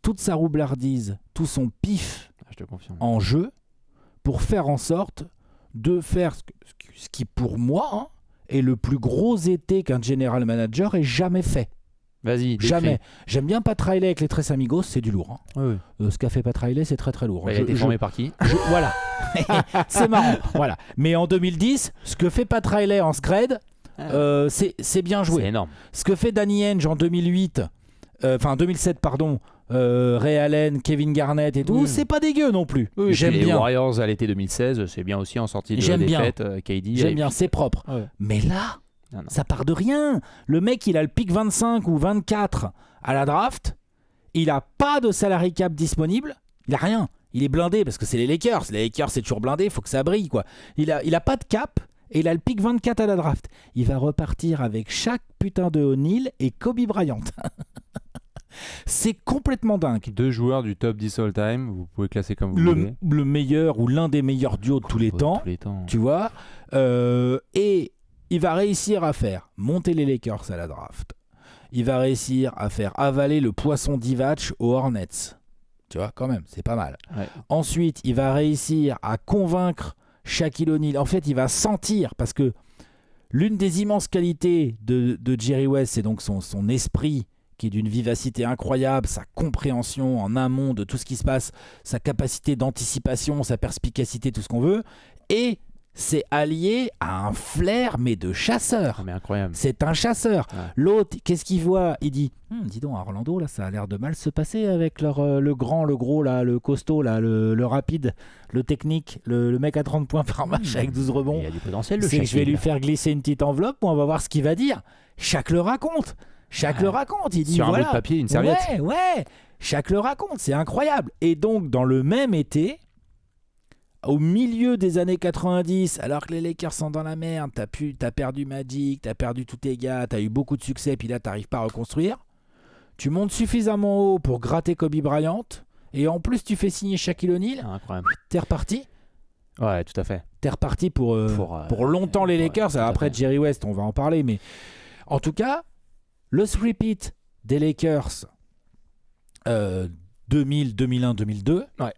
toute sa roublardise, tout son pif Je te confirme. en jeu pour faire en sorte de faire ce qui, pour moi, hein, est le plus gros été qu'un general manager ait jamais fait. Vas-y, décris. Jamais. J'aime bien Pat Riley avec les Tres Amigos, c'est du lourd. Hein. Ouais, ouais. Ce qu'a fait Pat Riley, c'est très très lourd. Bah, il a été formé par qui? Voilà. C'est marrant. Voilà. Mais en 2010, ce que fait Pat Riley en Scred, c'est bien C'est joué. énorme. Ce que fait Danny Ainge en 2007, pardon, Ray Allen, Kevin Garnett et tout, Oui. c'est pas dégueu non plus. Oui, J'aime puis les bien. Warriors à l'été 2016, c'est bien aussi en sortie de J'aime bien. défaite. KD. J'aime et bien, puis- c'est propre. Ouais. Mais là, Non, non. ça part de rien. Le mec, il a le pick 25 ou 24 à la draft. Il a pas de salary cap disponible. Il a rien. Il est blindé parce que c'est les Lakers. Les Lakers, c'est toujours blindé. Il faut que ça brille, quoi. Il a pas de cap et il a le pick 24 à la draft. Il va repartir avec chaque putain de O'Neal et Kobe Bryant. C'est complètement dingue. 2 joueurs du top 10 all-time, vous pouvez classer comme vous voulez. Le meilleur ou l'un des meilleurs duos de tous les temps. Tous les temps. Tu vois, et il va réussir à faire monter les Lakers à la draft. Il va réussir à faire avaler le poisson Divac aux Hornets. Tu vois, quand même, c'est pas mal. Ouais. Ensuite, il va réussir à convaincre Shaquille O'Neal. En fait, il va sentir, parce que l'une des immenses qualités de Jerry West, c'est donc son esprit qui est d'une vivacité incroyable, sa compréhension en amont de tout ce qui se passe, sa capacité d'anticipation, sa perspicacité, tout ce qu'on veut. Et c'est allié à un flair, mais de chasseur. Ah, mais incroyable. C'est un chasseur. Ouais. L'autre, qu'est-ce qu'il voit? Il dit dis donc, à Orlando, là, ça a l'air de mal se passer avec le grand, le gros, là, le costaud, là, le rapide, le technique, le mec à 30 points par match avec 12 rebonds. Il y a du potentiel, le C'est que je vais Shaquille. lui faire glisser une petite enveloppe, on va voir ce qu'il va dire. Chaque le raconte. Chaque le raconte. Il dit Sur un voilà. bout de papier, une serviette. Ouais. Chaque le raconte. C'est incroyable. Et donc, dans le même été, au milieu des années 90, alors que les Lakers sont dans la merde, t'as perdu Magic, t'as perdu tous tes gars, t'as eu beaucoup de succès, puis là t'arrives pas à reconstruire. Tu montes suffisamment haut pour gratter Kobe Bryant, et en plus tu fais signer Shaquille O'Neal. Incroyable. T'es reparti. Ouais, tout à fait. T'es reparti pour longtemps les Lakers. ouais, Après Jerry West, on va en parler, mais en tout cas, le repeat des Lakers 2000, 2001, 2002. Ouais.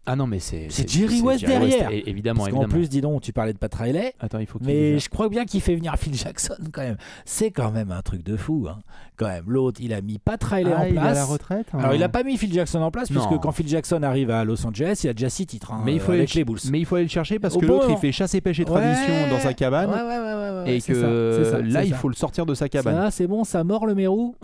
Ah non, mais c'est Jerry West derrière. Évidemment, Parce qu'en plus, dis donc, tu parlais de Pat Riley. Attends, il faut qu'il Mais je crois bien qu'il fait venir Phil Jackson quand même. C'est quand même un truc de fou. Hein. Quand même, l'autre, il a mis Pat Riley en place. Il est à la retraite. Hein. Alors, il a pas mis Phil Jackson en place, puisque Non. quand Phil Jackson arrive à Los Angeles, il a déjà 6 titres mais il faut avec les Bulls. Mais il faut aller le chercher parce Au que bon l'autre, il moment. fait chasse et pêche et tradition dans sa cabane. Ouais, Et c'est que ça, là, c'est il ça. faut le sortir de sa cabane. Ça, c'est bon, ça mord le mérou.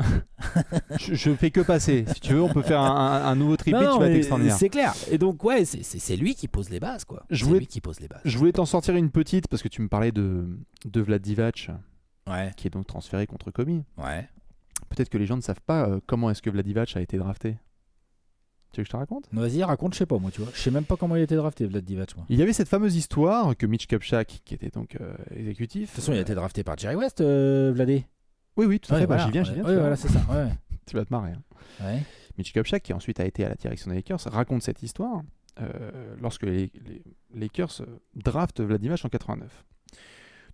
Je fais que passer. Si tu veux, on peut faire un nouveau triplé, Non, tu vas être mais extraordinaire. c'est clair. Et donc, ouais, c'est lui qui pose les bases, quoi. Je C'est voulais- lui qui pose les bases. Je voulais t'en sortir une petite parce que tu me parlais de Vlad Divac, Ouais, qui est donc transféré contre Kobe. ouais. Peut-être que les gens ne savent pas comment est-ce que Vlad Divac a été drafté. Tu veux que je te raconte ? Vas-y, raconte, je sais pas, moi, tu vois. Je sais même pas comment il a été drafté, Vlad Divac, moi. Il y avait cette fameuse histoire que Mitch Kupchak, qui était donc exécutif... De toute façon, il a été drafté par Jerry West, Vladé. Oui, tout à fait. Ouais, Bah, voilà, j'y viens. ouais, tu ouais, vois. voilà, c'est ça. Ouais. Tu vas te marrer. Hein. Ouais. Mitch Kupchak, qui ensuite a été à la direction des Lakers, raconte cette histoire lorsque les Lakers draftent Vlad Divac en 89.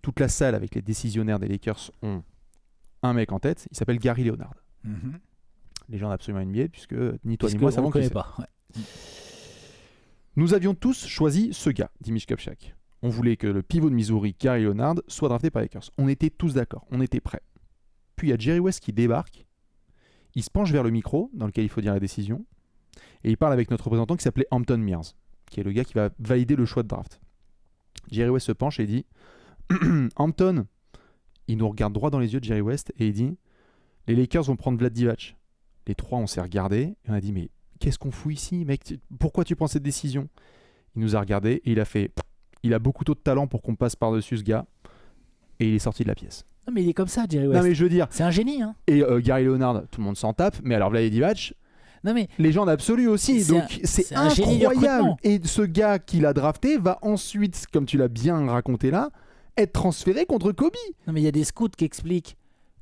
Toute la salle avec les décisionnaires des Lakers ont un mec en tête, il s'appelle Gary Leonard. Mhm. Les gens ont absolument une biais puisque ni toi Parce ni moi qu'on savons le qui connaît c'est. pas. Ouais. Nous avions tous choisi ce gars, dit Mitch Kupchak. On voulait que le pivot de Missouri, Gary Leonard, soit drafté par les Lakers. On était tous d'accord, on était prêts. Puis il y a Jerry West qui débarque, il se penche vers le micro dans lequel il faut dire la décision, et il parle avec notre représentant qui s'appelait Hampton Mears, qui est le gars qui va valider le choix de draft. Jerry West se penche et dit Hampton, il nous regarde droit dans les yeux de Jerry West et il dit les Lakers vont prendre Vlad Divac. Les trois, on s'est regardés et on a dit mais qu'est-ce qu'on fout ici, mec ? Pourquoi tu prends cette décision ? Il nous a regardés et il a fait il a beaucoup trop de talent pour qu'on passe par-dessus ce gars. Et il est sorti de la pièce. Non, mais il est comme ça, Jerry West. Non mais je veux dire, C'est un génie, hein. et Gary Leonard, tout le monde s'en tape, mais alors Vlad Divac, Non, mais légende absolue aussi, C'est donc c'est un génie du incroyable. recrutement. Et ce gars qui l'a drafté va ensuite, comme tu l'as bien raconté là, être transféré contre Kobe. non, mais il y a des scouts qui expliquent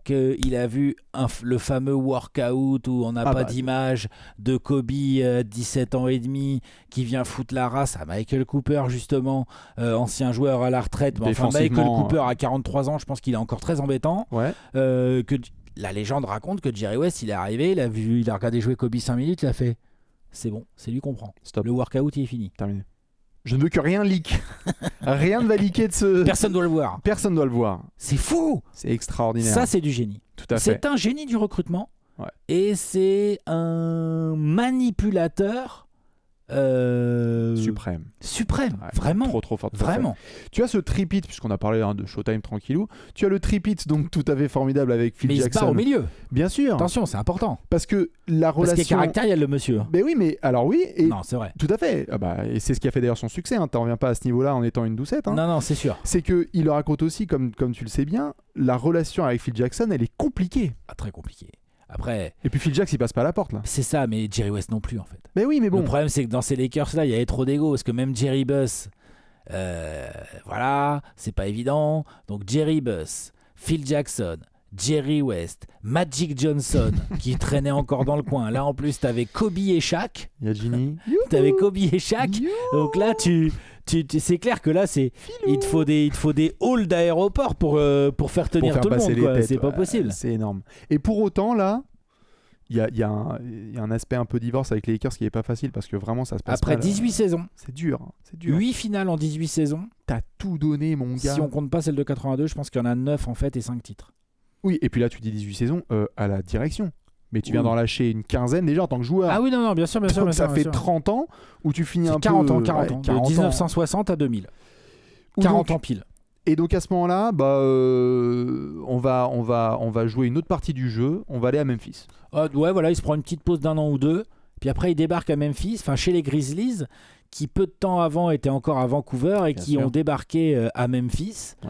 qu'il a vu le fameux workout où on n'a pas d'image de Kobe 17 ans et demi qui vient foutre la race à Michael Cooper justement, ancien joueur à la retraite. Mais enfin, Michael Défensivement, Cooper à 43 ans, je pense qu'il est encore très embêtant. Ouais. Que la légende raconte que Jerry West, il est arrivé, il a regardé jouer Kobe 5 minutes, il a fait c'est bon, c'est lui qu'on prend. Stop. Le workout il est fini. Terminé. Je ne veux que rien leak. Rien ne va leaker de ce. Personne doit le voir. Personne doit le voir. C'est fou. C'est extraordinaire. Ça c'est du génie. Tout à fait. C'est un génie du recrutement. Ouais. Et c'est un manipulateur Suprême. suprême. Ouais, Vraiment. Trop fort. tout à fait. Vraiment. Tu as ce tripit, puisqu'on a parlé de Showtime tranquillou. Tu as le tripit donc tout à fait formidable avec Phil Mais il se Jackson. bat au milieu. Bien sûr. Attention, c'est important. Parce que la Parce qu'il est relation. caractériel le monsieur. Ben oui, mais alors oui. Et Non, c'est vrai. tout à fait. Ah bah, et c'est ce qui a fait d'ailleurs son succès. Hein. T'en reviens pas à ce niveau-là en étant une doucette. Hein. Non, c'est sûr. C'est que il le raconte aussi, comme tu le sais bien, la relation avec Phil Jackson, elle est compliquée. Ah, très compliqué. Après, Et puis Phil Jackson, il passe pas à la porte là. c'est ça, mais Jerry West non plus en fait. Mais oui, mais bon. Le problème, c'est que dans ces Lakers-là, il y avait trop d'ego. Parce que même Jerry Buss, voilà, c'est pas évident. Donc Jerry Buss, Phil Jackson, Jerry West, Magic Johnson, qui traînait encore dans le coin. Là, en plus, t'avais Kobe et Shaq. Il y a Ginny. T'avais Kobe et Shaq. Donc là, c'est clair que là, il te faut des halls d'aéroport pour faire tenir faire tout le passer monde. les Quoi. têtes, C'est pas ouais, possible. C'est énorme. Et pour autant, là, il y a un aspect un peu divorce avec les Lakers qui est pas facile parce que vraiment, ça se passe Après mal. 18 saisons, C'est dur. Hein. C'est dur. 8 finales en 18 saisons. T'as tout donné, mon gars. Si on compte pas celle de 82, je pense qu'il y en a 9 en fait et 5 titres. Oui, et puis là, tu dis 18 saisons à la direction. Mais tu Oui. viens d'en lâcher une quinzaine déjà en tant que joueur. Ah oui, non, bien sûr, bien sûr. Donc bien sûr, ça bien fait sûr. 30 ans où tu finis C'est un 40 peu... ans, 40 ans. 40 De 1960 à 2000. Ou 40 donc- ans pile. Et donc à ce moment-là, on va jouer une autre partie du jeu. On va aller à Memphis. Ouais, voilà, il se prend une petite pause d'1 an ou 2. Puis après, il débarque à Memphis, enfin chez les Grizzlies, qui peu de temps avant étaient encore à Vancouver et Bien qui sûr. ont débarqué à Memphis. Ouais.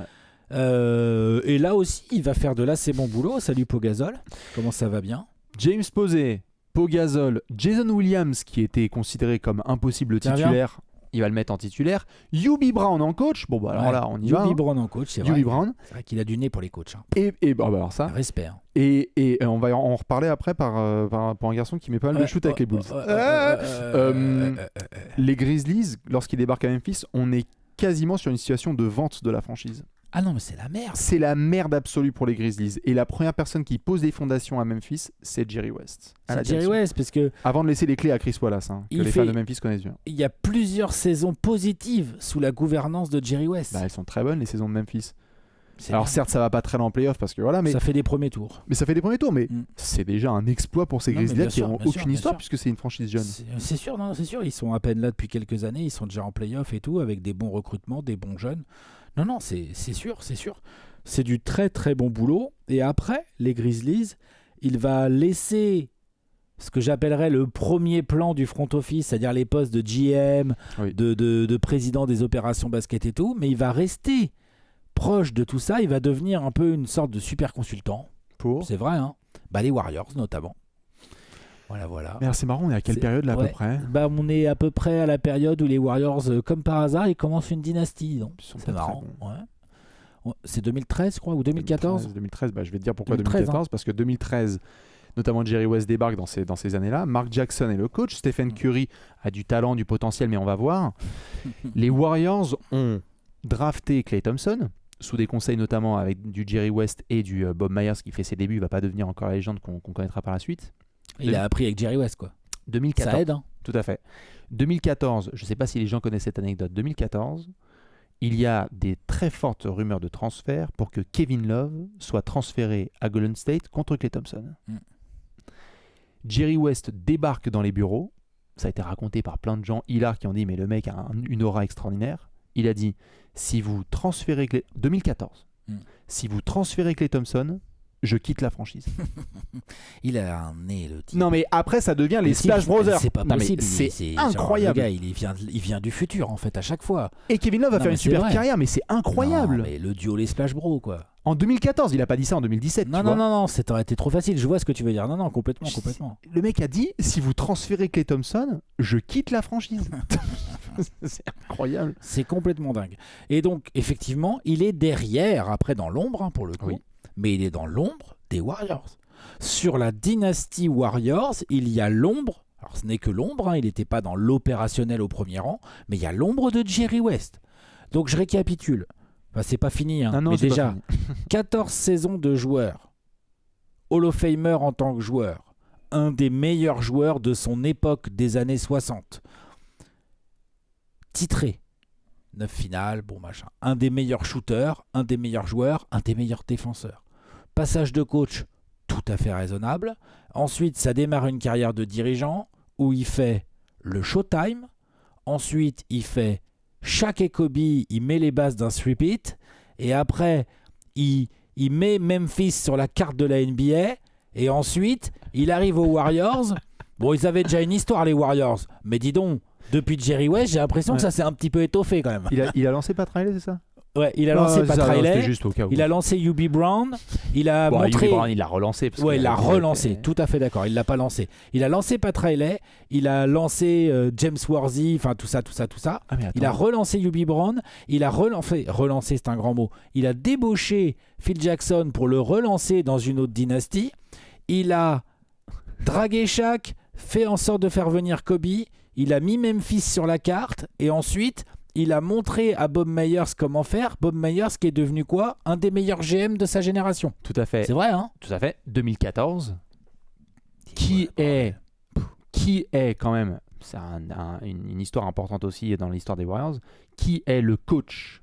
Et là aussi, il va faire de l'assez bon boulot. Salut Pogazol, comment ça va bien? James Posey, Pau Gasol, Jason Williams, qui était considéré comme impossible Tiens, titulaire, il va le mettre en titulaire. Hubie Brown en coach. Bon, bah alors là, on y va. Hubie Brown en coach, c'est vrai. Hubie Brown. C'est vrai qu'il a du nez pour les coachs. Hein. Et bah, alors ça. Respect. Hein. Et on va en reparler après pour un garçon qui met pas mal de shoot avec les Bulls. Les Grizzlies, lorsqu'ils débarquent à Memphis, on est quasiment sur une situation de vente de la franchise. Ah non, mais c'est la merde. C'est la merde absolue pour les Grizzlies. Et la première personne qui pose des fondations à Memphis, c'est Jerry West. C'est Jerry West, parce que... Avant de laisser les clés à Chris Wallace, que les fans de Memphis connaissent bien. Il y a plusieurs saisons positives sous la gouvernance de Jerry West. Bah, elles sont très bonnes, les saisons de Memphis. Alors certes, ça va pas très loin en playoff, parce que voilà, mais... Ça fait des premiers tours. Mais ça fait des premiers tours, mais c'est déjà un exploit pour ces Grizzlies qui n'ont aucune histoire, puisque c'est une franchise jeune. C'est sûr, non, c'est sûr. Ils sont à peine là depuis quelques années, ils sont déjà en playoff et tout, avec des bons recrutements, des bons jeunes. Non, c'est sûr, c'est sûr. C'est du très très bon boulot. Et après, les Grizzlies, il va laisser ce que j'appellerais le premier plan du front office, c'est-à-dire les postes de GM, de président des opérations basket et tout, mais il va rester proche de tout ça. Il va devenir un peu une sorte de super consultant. C'est vrai, hein. Les Warriors notamment. Voilà. Mais alors c'est marrant, on est à quelle période là à peu près ? On est à peu près à la période où les Warriors, comme par hasard, ils commencent une dynastie. Donc c'est marrant. C'est 2013, je crois, ou 2014 2013, je vais te dire pourquoi 2014, parce que 2013, notamment Jerry West débarque dans ces années-là. Mark Jackson est le coach. Stephen Curry a du talent, du potentiel, mais on va voir. Les Warriors ont drafté Klay Thompson, sous des conseils notamment avec du Jerry West et du Bob Myers qui fait ses débuts. Il ne va pas devenir encore la légende qu'on connaîtra par la suite. Il a appris avec Jerry West, quoi. 2014. Ça aide, hein. Tout à fait. 2014, je ne sais pas si les gens connaissent cette anecdote. 2014, il y a des très fortes rumeurs de transfert pour que Kevin Love soit transféré à Golden State contre Klay Thompson. Jerry West débarque dans les bureaux. Ça a été raconté par plein de gens hilars qui ont dit mais le mec a une aura extraordinaire. Il a dit si vous transférez Klay... 2014. Si vous transférez Klay Thompson, je quitte la franchise. Il a un nez, le type. Non, mais après, ça devient les Splash Brothers. C'est pas possible. C'est incroyable. Genre, le gars, il vient du futur, en fait, à chaque fois. Et Kevin Love va faire une super carrière, mais c'est incroyable. Non, mais le duo les Splash Bros, quoi. En 2014, il a pas dit ça en 2017. Non, ça aurait été trop facile. Je vois ce que tu veux dire. Non, complètement. Le mec a dit si vous transférez Klay Thompson, je quitte la franchise. C'est incroyable. C'est complètement dingue. Et donc, effectivement, il est derrière, après dans l'ombre, pour le coup. Oui. Mais il est dans l'ombre des Warriors. Sur la dynastie Warriors, il y a l'ombre. Alors, ce n'est que l'ombre. Il n'était pas dans l'opérationnel au premier rang. Mais il y a l'ombre de Jerry West. Donc, je récapitule. C'est pas fini, hein. Non, mais déjà 14 saisons de joueur, Hall of Famer en tant que joueur, un des meilleurs joueurs de son époque des années 60, titré, 9 finales, un des meilleurs shooters, un des meilleurs joueurs, un des meilleurs défenseurs, passage de coach tout à fait raisonnable. Ensuite, ça démarre une carrière de dirigeant où il fait le Showtime, ensuite il fait Shaq et Kobe, il met les bases d'un three-peat, et après, il met Memphis sur la carte de la NBA, et ensuite, il arrive aux Warriors. Bon, ils avaient déjà une histoire, les Warriors, mais dis donc, depuis Jerry West, j'ai l'impression que ça s'est un petit peu étoffé quand même. Il a lancé Pat Riley, c'est ça ? Ouais, il a lancé Pat Riley, il a lancé Hubie Brown, il a montré... Hubie Brown, il l'a relancé. Il l'a relancé, tout à fait d'accord, il l'a pas lancé. Il a lancé Pat Riley, il a lancé James Worthy, enfin tout ça. Il a relancé Hubie Brown, il a relancé c'est un grand mot, il a débauché Phil Jackson pour le relancer dans une autre dynastie, il a dragué Shaq, fait en sorte de faire venir Kobe, il a mis Memphis sur la carte, et ensuite... il a montré à Bob Myers comment faire. Bob Myers qui est devenu quoi ? Un des meilleurs GM de sa génération. Tout à fait. C'est vrai, hein ? Tout à fait. 2014. Qui est quand même, c'est une histoire importante aussi dans l'histoire des Warriors, qui est le coach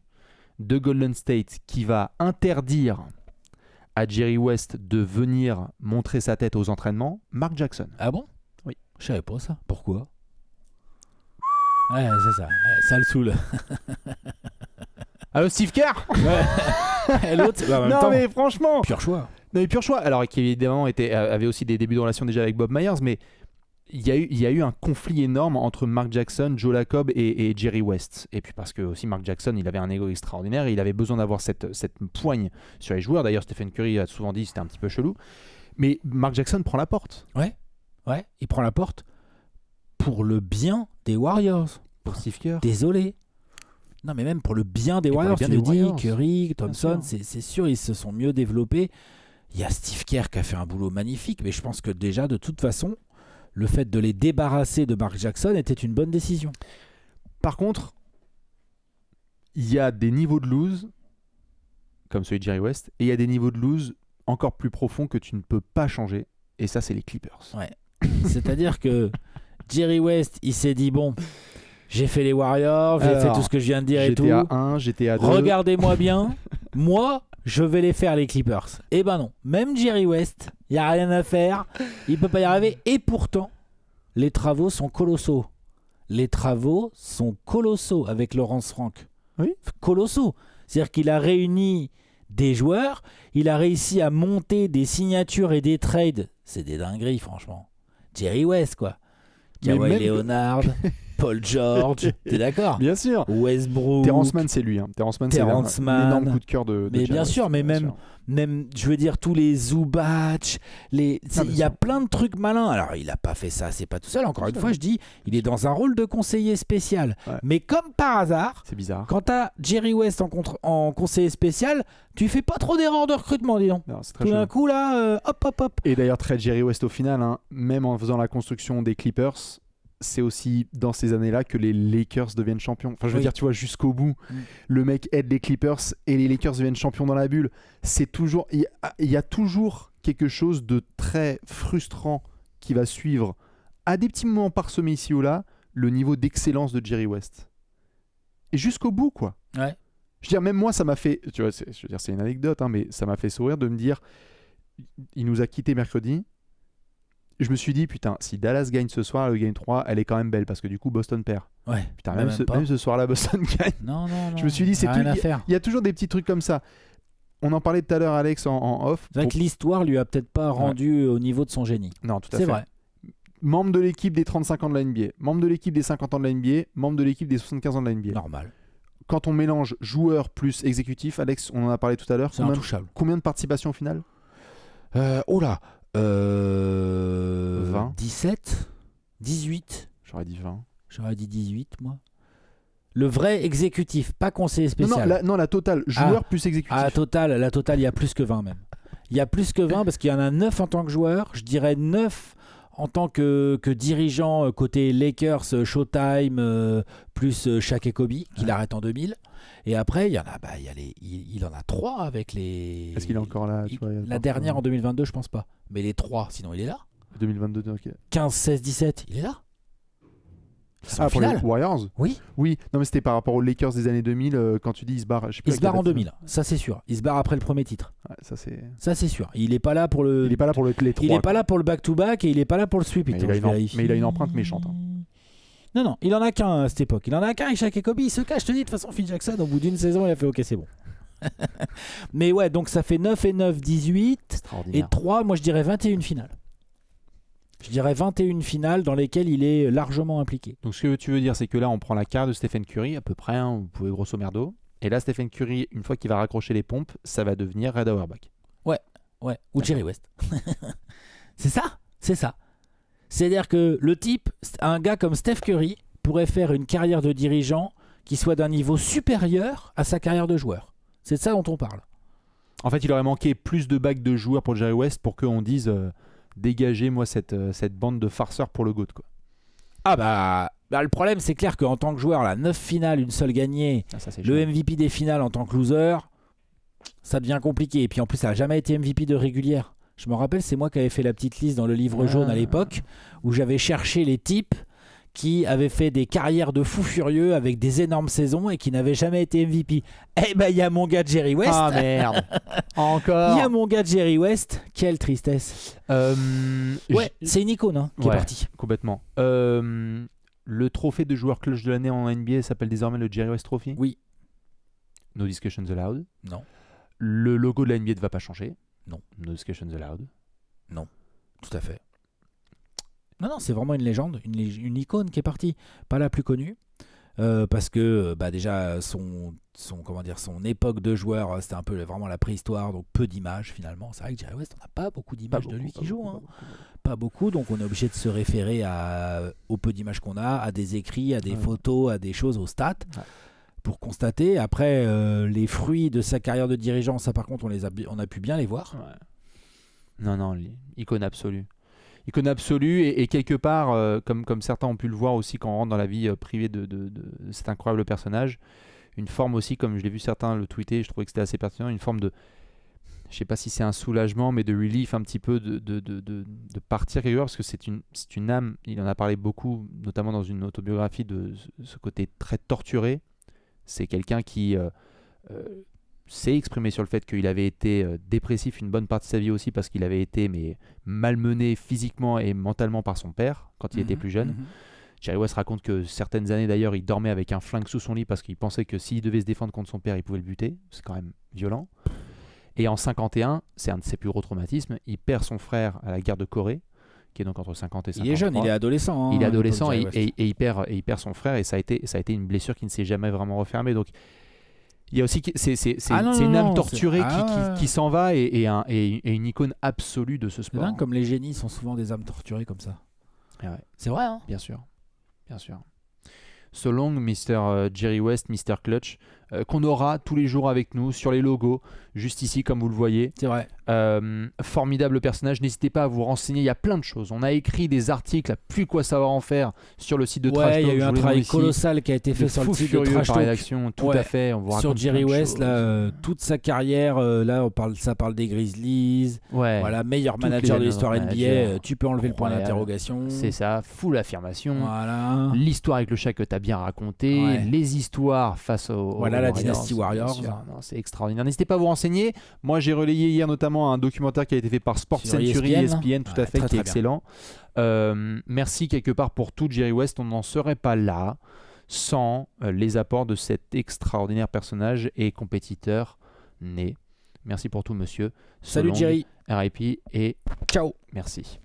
de Golden State qui va interdire à Jerry West de venir montrer sa tête aux entraînements ? Mark Jackson. Ah bon ? Oui. Je savais pas ça. Pourquoi ? Ouais, c'est ça. Ouais, ça le saoule. Allô, Steve Kerr ? Ouais. Et l'autre, en même non, temps, mais franchement. Pur choix. Non, mais pur choix. Alors, qui évidemment avait aussi des débuts de relation déjà avec Bob Myers, mais il y a eu un conflit énorme entre Mark Jackson, Joe Lacob et Jerry West. Et puis parce que aussi Mark Jackson, il avait un ego extraordinaire et il avait besoin d'avoir cette poigne sur les joueurs. D'ailleurs, Stephen Curry a souvent dit que c'était un petit peu chelou. Mais Mark Jackson prend la porte. Ouais, il prend la porte pour le bien des Warriors. Pour Steve Kerr. Désolé. Non, mais même pour le bien des Et pour le Warriors, bien tu des le dis, Warriors. Curry, Thompson, sûr. c'est sûr, ils se sont mieux développés. Il y a Steve Kerr qui a fait un boulot magnifique, mais je pense que déjà, de toute façon, le fait de les débarrasser de Mark Jackson était une bonne décision. Par contre, il y a des niveaux de lose, comme celui de Jerry West, et il y a des niveaux de lose encore plus profonds que tu ne peux pas changer. Et ça, c'est les Clippers. Ouais. C'est-à-dire que Jerry West, il s'est dit, bon, j'ai fait les Warriors, j'ai fait Alors, tout ce que je viens de dire et J'étais tout. à 1, j'étais à 2. Regardez-moi bien, moi, je vais les faire les Clippers. Eh ben non, même Jerry West, il n'y a rien à faire, il peut pas y arriver. Et pourtant, les travaux sont colossaux. Les travaux sont colossaux avec Laurence Franck. Oui. Colossaux. C'est-à-dire qu'il a réuni des joueurs, il a réussi à monter des signatures et des trades. C'est des dingueries, franchement. Jerry West, quoi. Mais Kawhi même- Leonard, Paul George, t'es d'accord? Bien sûr. Westbrook. Terrence Mann, c'est lui. Hein. Terrence Mann, c'est Terrence un Mann. énorme coup de cœur de Mais Jerry bien West, sûr, mais bien même, sûr. même, je veux dire, tous les Zubac, il bien y a sûr. plein de trucs malins. Alors, il n'a pas fait ça, c'est pas tout seul. Encore Tout une seul. fois, je dis, il est dans un rôle de conseiller spécial. Ouais. Mais comme par hasard, C'est bizarre. quand tu as Jerry West en conseiller spécial, tu fais pas trop d'erreurs de recrutement, dis donc. Non, c'est très Tout chaud. d'un coup, là, hop, hop, hop. Et d'ailleurs, trade Jerry West au final, hein, même en faisant la construction des Clippers, c'est aussi dans ces années-là que les Lakers deviennent champions. Enfin, je veux Oui. dire, tu vois, jusqu'au bout, le mec aide les Clippers et les Lakers deviennent champions dans la bulle. C'est toujours, il y a toujours quelque chose de très frustrant qui va suivre, à des petits moments parsemés ici ou là, le niveau d'excellence de Jerry West. Et jusqu'au bout, quoi. Ouais. Je veux dire, même moi, ça m'a fait, tu vois, je veux dire, c'est une anecdote, hein, mais ça m'a fait sourire de me dire, il nous a quittés mercredi. Je me suis dit, putain, si Dallas gagne ce soir, le game 3, elle est quand même belle parce que du coup, Boston perd. Ouais. Putain, Bah, même, pas. même ce soir-là, Boston gagne. Non, non, non. Je me suis dit, c'est rien tout- à faire. Il y a toujours des petits trucs comme ça. On en parlait tout à l'heure, Alex, en off. C'est vrai que l'histoire lui a peut-être pas Ouais. rendu au niveau de son génie. Non, tout à C'est fait. vrai. Membre de l'équipe des 35 ans de la NBA, membre de l'équipe des 50 ans de la NBA, membre de l'équipe des 75 ans de la NBA. Normal. Quand on mélange joueur plus exécutif, Alex, on en a parlé tout à l'heure, C'est intouchable. combien de participations au final? Oh là 20. 17 18 J'aurais dit 20. J'aurais dit 18, moi. Le vrai exécutif, pas conseiller Non, spécial. la totale, joueur plus exécutif. La totale, il y a plus que 20 même. Il y a plus que 20 parce qu'il y en a 9 en tant que joueur. Je dirais 9 en tant que dirigeant côté Lakers, Showtime, plus Shaq et Kobe, qu'il arrête en 2000. Et après, il y en a, il en a 3 avec les... Est-ce qu'il est encore là tu vois, il y a La pas- dernière en 2022, je pense pas. Mais les 3, sinon il est là. 2022, ok. 15, 16, 17, il est là. Ils sont en Pour les finale. Warriors? Oui. Oui, non mais c'était par rapport aux Lakers des années 2000, quand tu dis il se barre. Je sais plus Il se à quelle barre en date, 2000, ça c'est sûr. Il se barre après le premier titre. Ouais, ça c'est. Ça c'est sûr. Il est pas là pour le. Il est pas là pour les trois. Il est pas là pour le back-to-back et il est pas là pour le sweep. Mais Attends, il a je une em- vérifie. mais il a une empreinte méchante, hein. Non, non, il en a qu'un à cette époque. Il en a qu'un avec Shaq et Kobe. Il se cache, je te dis. De toute façon, Phil Jackson, au bout d'une saison, il a fait OK, c'est bon. Mais ouais, donc ça fait 9 et 9, 18. Et Extraordinaire. 3, moi je dirais 21 finales. Je dirais 21 finales dans lesquelles il est largement impliqué. Donc ce que tu veux dire, c'est que là on prend la carte de Stephen Curry, à peu près, hein, vous pouvez grosso merdo. Et là, Stephen Curry, une fois qu'il va raccrocher les pompes, ça va devenir Red Auerbach. Ouais, ou Jerry West. C'est ça, c'est ça. C'est-à-dire que le type, un gars comme Steph Curry, pourrait faire une carrière de dirigeant qui soit d'un niveau supérieur à sa carrière de joueur. C'est de ça dont on parle. En fait, il aurait manqué plus de bagues de joueurs pour Jerry West pour qu'on dise dégagez moi cette bande de farceurs pour le GOAT, quoi. Ah bah le problème c'est clair qu'en tant que joueur, là, 9 finales, une seule gagnée, Ah, ça, c'est le chaud. MVP des finales en tant que loser, ça devient compliqué. Et puis en plus, ça n'a jamais été MVP de régulière. Je me rappelle, c'est moi qui avais fait la petite liste dans le livre jaune à l'époque, où j'avais cherché les types qui avaient fait des carrières de fous furieux avec des énormes saisons et qui n'avaient jamais été MVP. Eh ben, il y a mon gars Jerry West. Ah merde. Il Encore. y a mon gars Jerry West. Quelle tristesse. Ouais, c'est une icône hein, qui est Ouais. partie. Complètement. Le trophée de joueur clutch de l'année en NBA s'appelle désormais le Jerry West Trophy. Oui. No discussions allowed. Non. Le logo de la NBA ne va pas changer. Non. No discussions allowed. Tout à fait. Non, c'est vraiment une légende, une icône qui est partie. Pas la plus connue. parce que déjà son époque de joueur, c'était un peu vraiment la préhistoire, donc peu d'images finalement. C'est vrai que Jerry West, on n'a pas beaucoup d'images de lui qui joue. Pas beaucoup, donc on est obligé de se référer au peu d'images qu'on a, à des écrits, à des photos, à des choses, aux stats. Ouais. Pour constater. Après, les fruits de sa carrière de dirigeant, ça par contre, on a pu bien les voir. Ouais. Non, icône absolue. Icône absolue et quelque part, comme certains ont pu le voir aussi quand on rentre dans la vie privée de cet incroyable personnage, une forme aussi, comme je l'ai vu certains le tweeter, je trouvais que c'était assez pertinent, une forme de, je sais pas si c'est un soulagement, mais de relief un petit peu de partir quelque part, parce que c'est une âme, il en a parlé beaucoup, notamment dans une autobiographie, de ce côté très torturé. C'est quelqu'un qui s'est exprimé sur le fait qu'il avait été dépressif une bonne partie de sa vie aussi parce qu'il avait été malmené physiquement et mentalement par son père quand il était plus jeune. Jerry West raconte que certaines années d'ailleurs il dormait avec un flingue sous son lit parce qu'il pensait que s'il devait se défendre contre son père il pouvait le buter. C'est quand même violent. Et en 51, c'est un de ses plus gros traumatismes, il perd son frère à la guerre de Corée, qui est donc entre 50 et 53. Il est jeune, il est adolescent. Il est adolescent et il perd son frère et ça a été une blessure qui ne s'est jamais vraiment refermée. Donc il y a aussi c'est une âme torturée qui s'en va et une icône absolue de ce sport. C'est dingue comme les génies sont souvent des âmes torturées comme ça. Ouais. C'est vrai, hein. Bien sûr. So long, Mr. Jerry West, Mr. Clutch, qu'on aura tous les jours avec nous sur les logos, juste ici comme vous le voyez. C'est vrai. Formidable personnage, n'hésitez pas à vous renseigner, il y a plein de choses. On a écrit des articles à plus quoi savoir en faire sur le site de Trash Talk. Il y a eu un travail colossal qui a été fait sur le site de Trash Talk. Rédaction, tout à fait. On vous sur Jerry West, là, toute sa carrière, là ça parle des Grizzlies. Ouais. Voilà, meilleur manager de l'histoire NBA. Tu peux enlever le point d'interrogation. C'est ça, full affirmation. Voilà. L'histoire avec le chat que tu as bien raconté, les histoires face aux la Dynasty Warriors. Non, c'est extraordinaire. N'hésitez pas à vous renseigner. Moi, j'ai relayé hier notamment un documentaire qui a été fait par Sports Century ESPN, tout à fait, qui est excellent. Merci quelque part pour tout Jerry West. On n'en serait pas là sans les apports de cet extraordinaire personnage et compétiteur né. Merci pour tout, monsieur. Salut Jerry. RIP et ciao. Merci.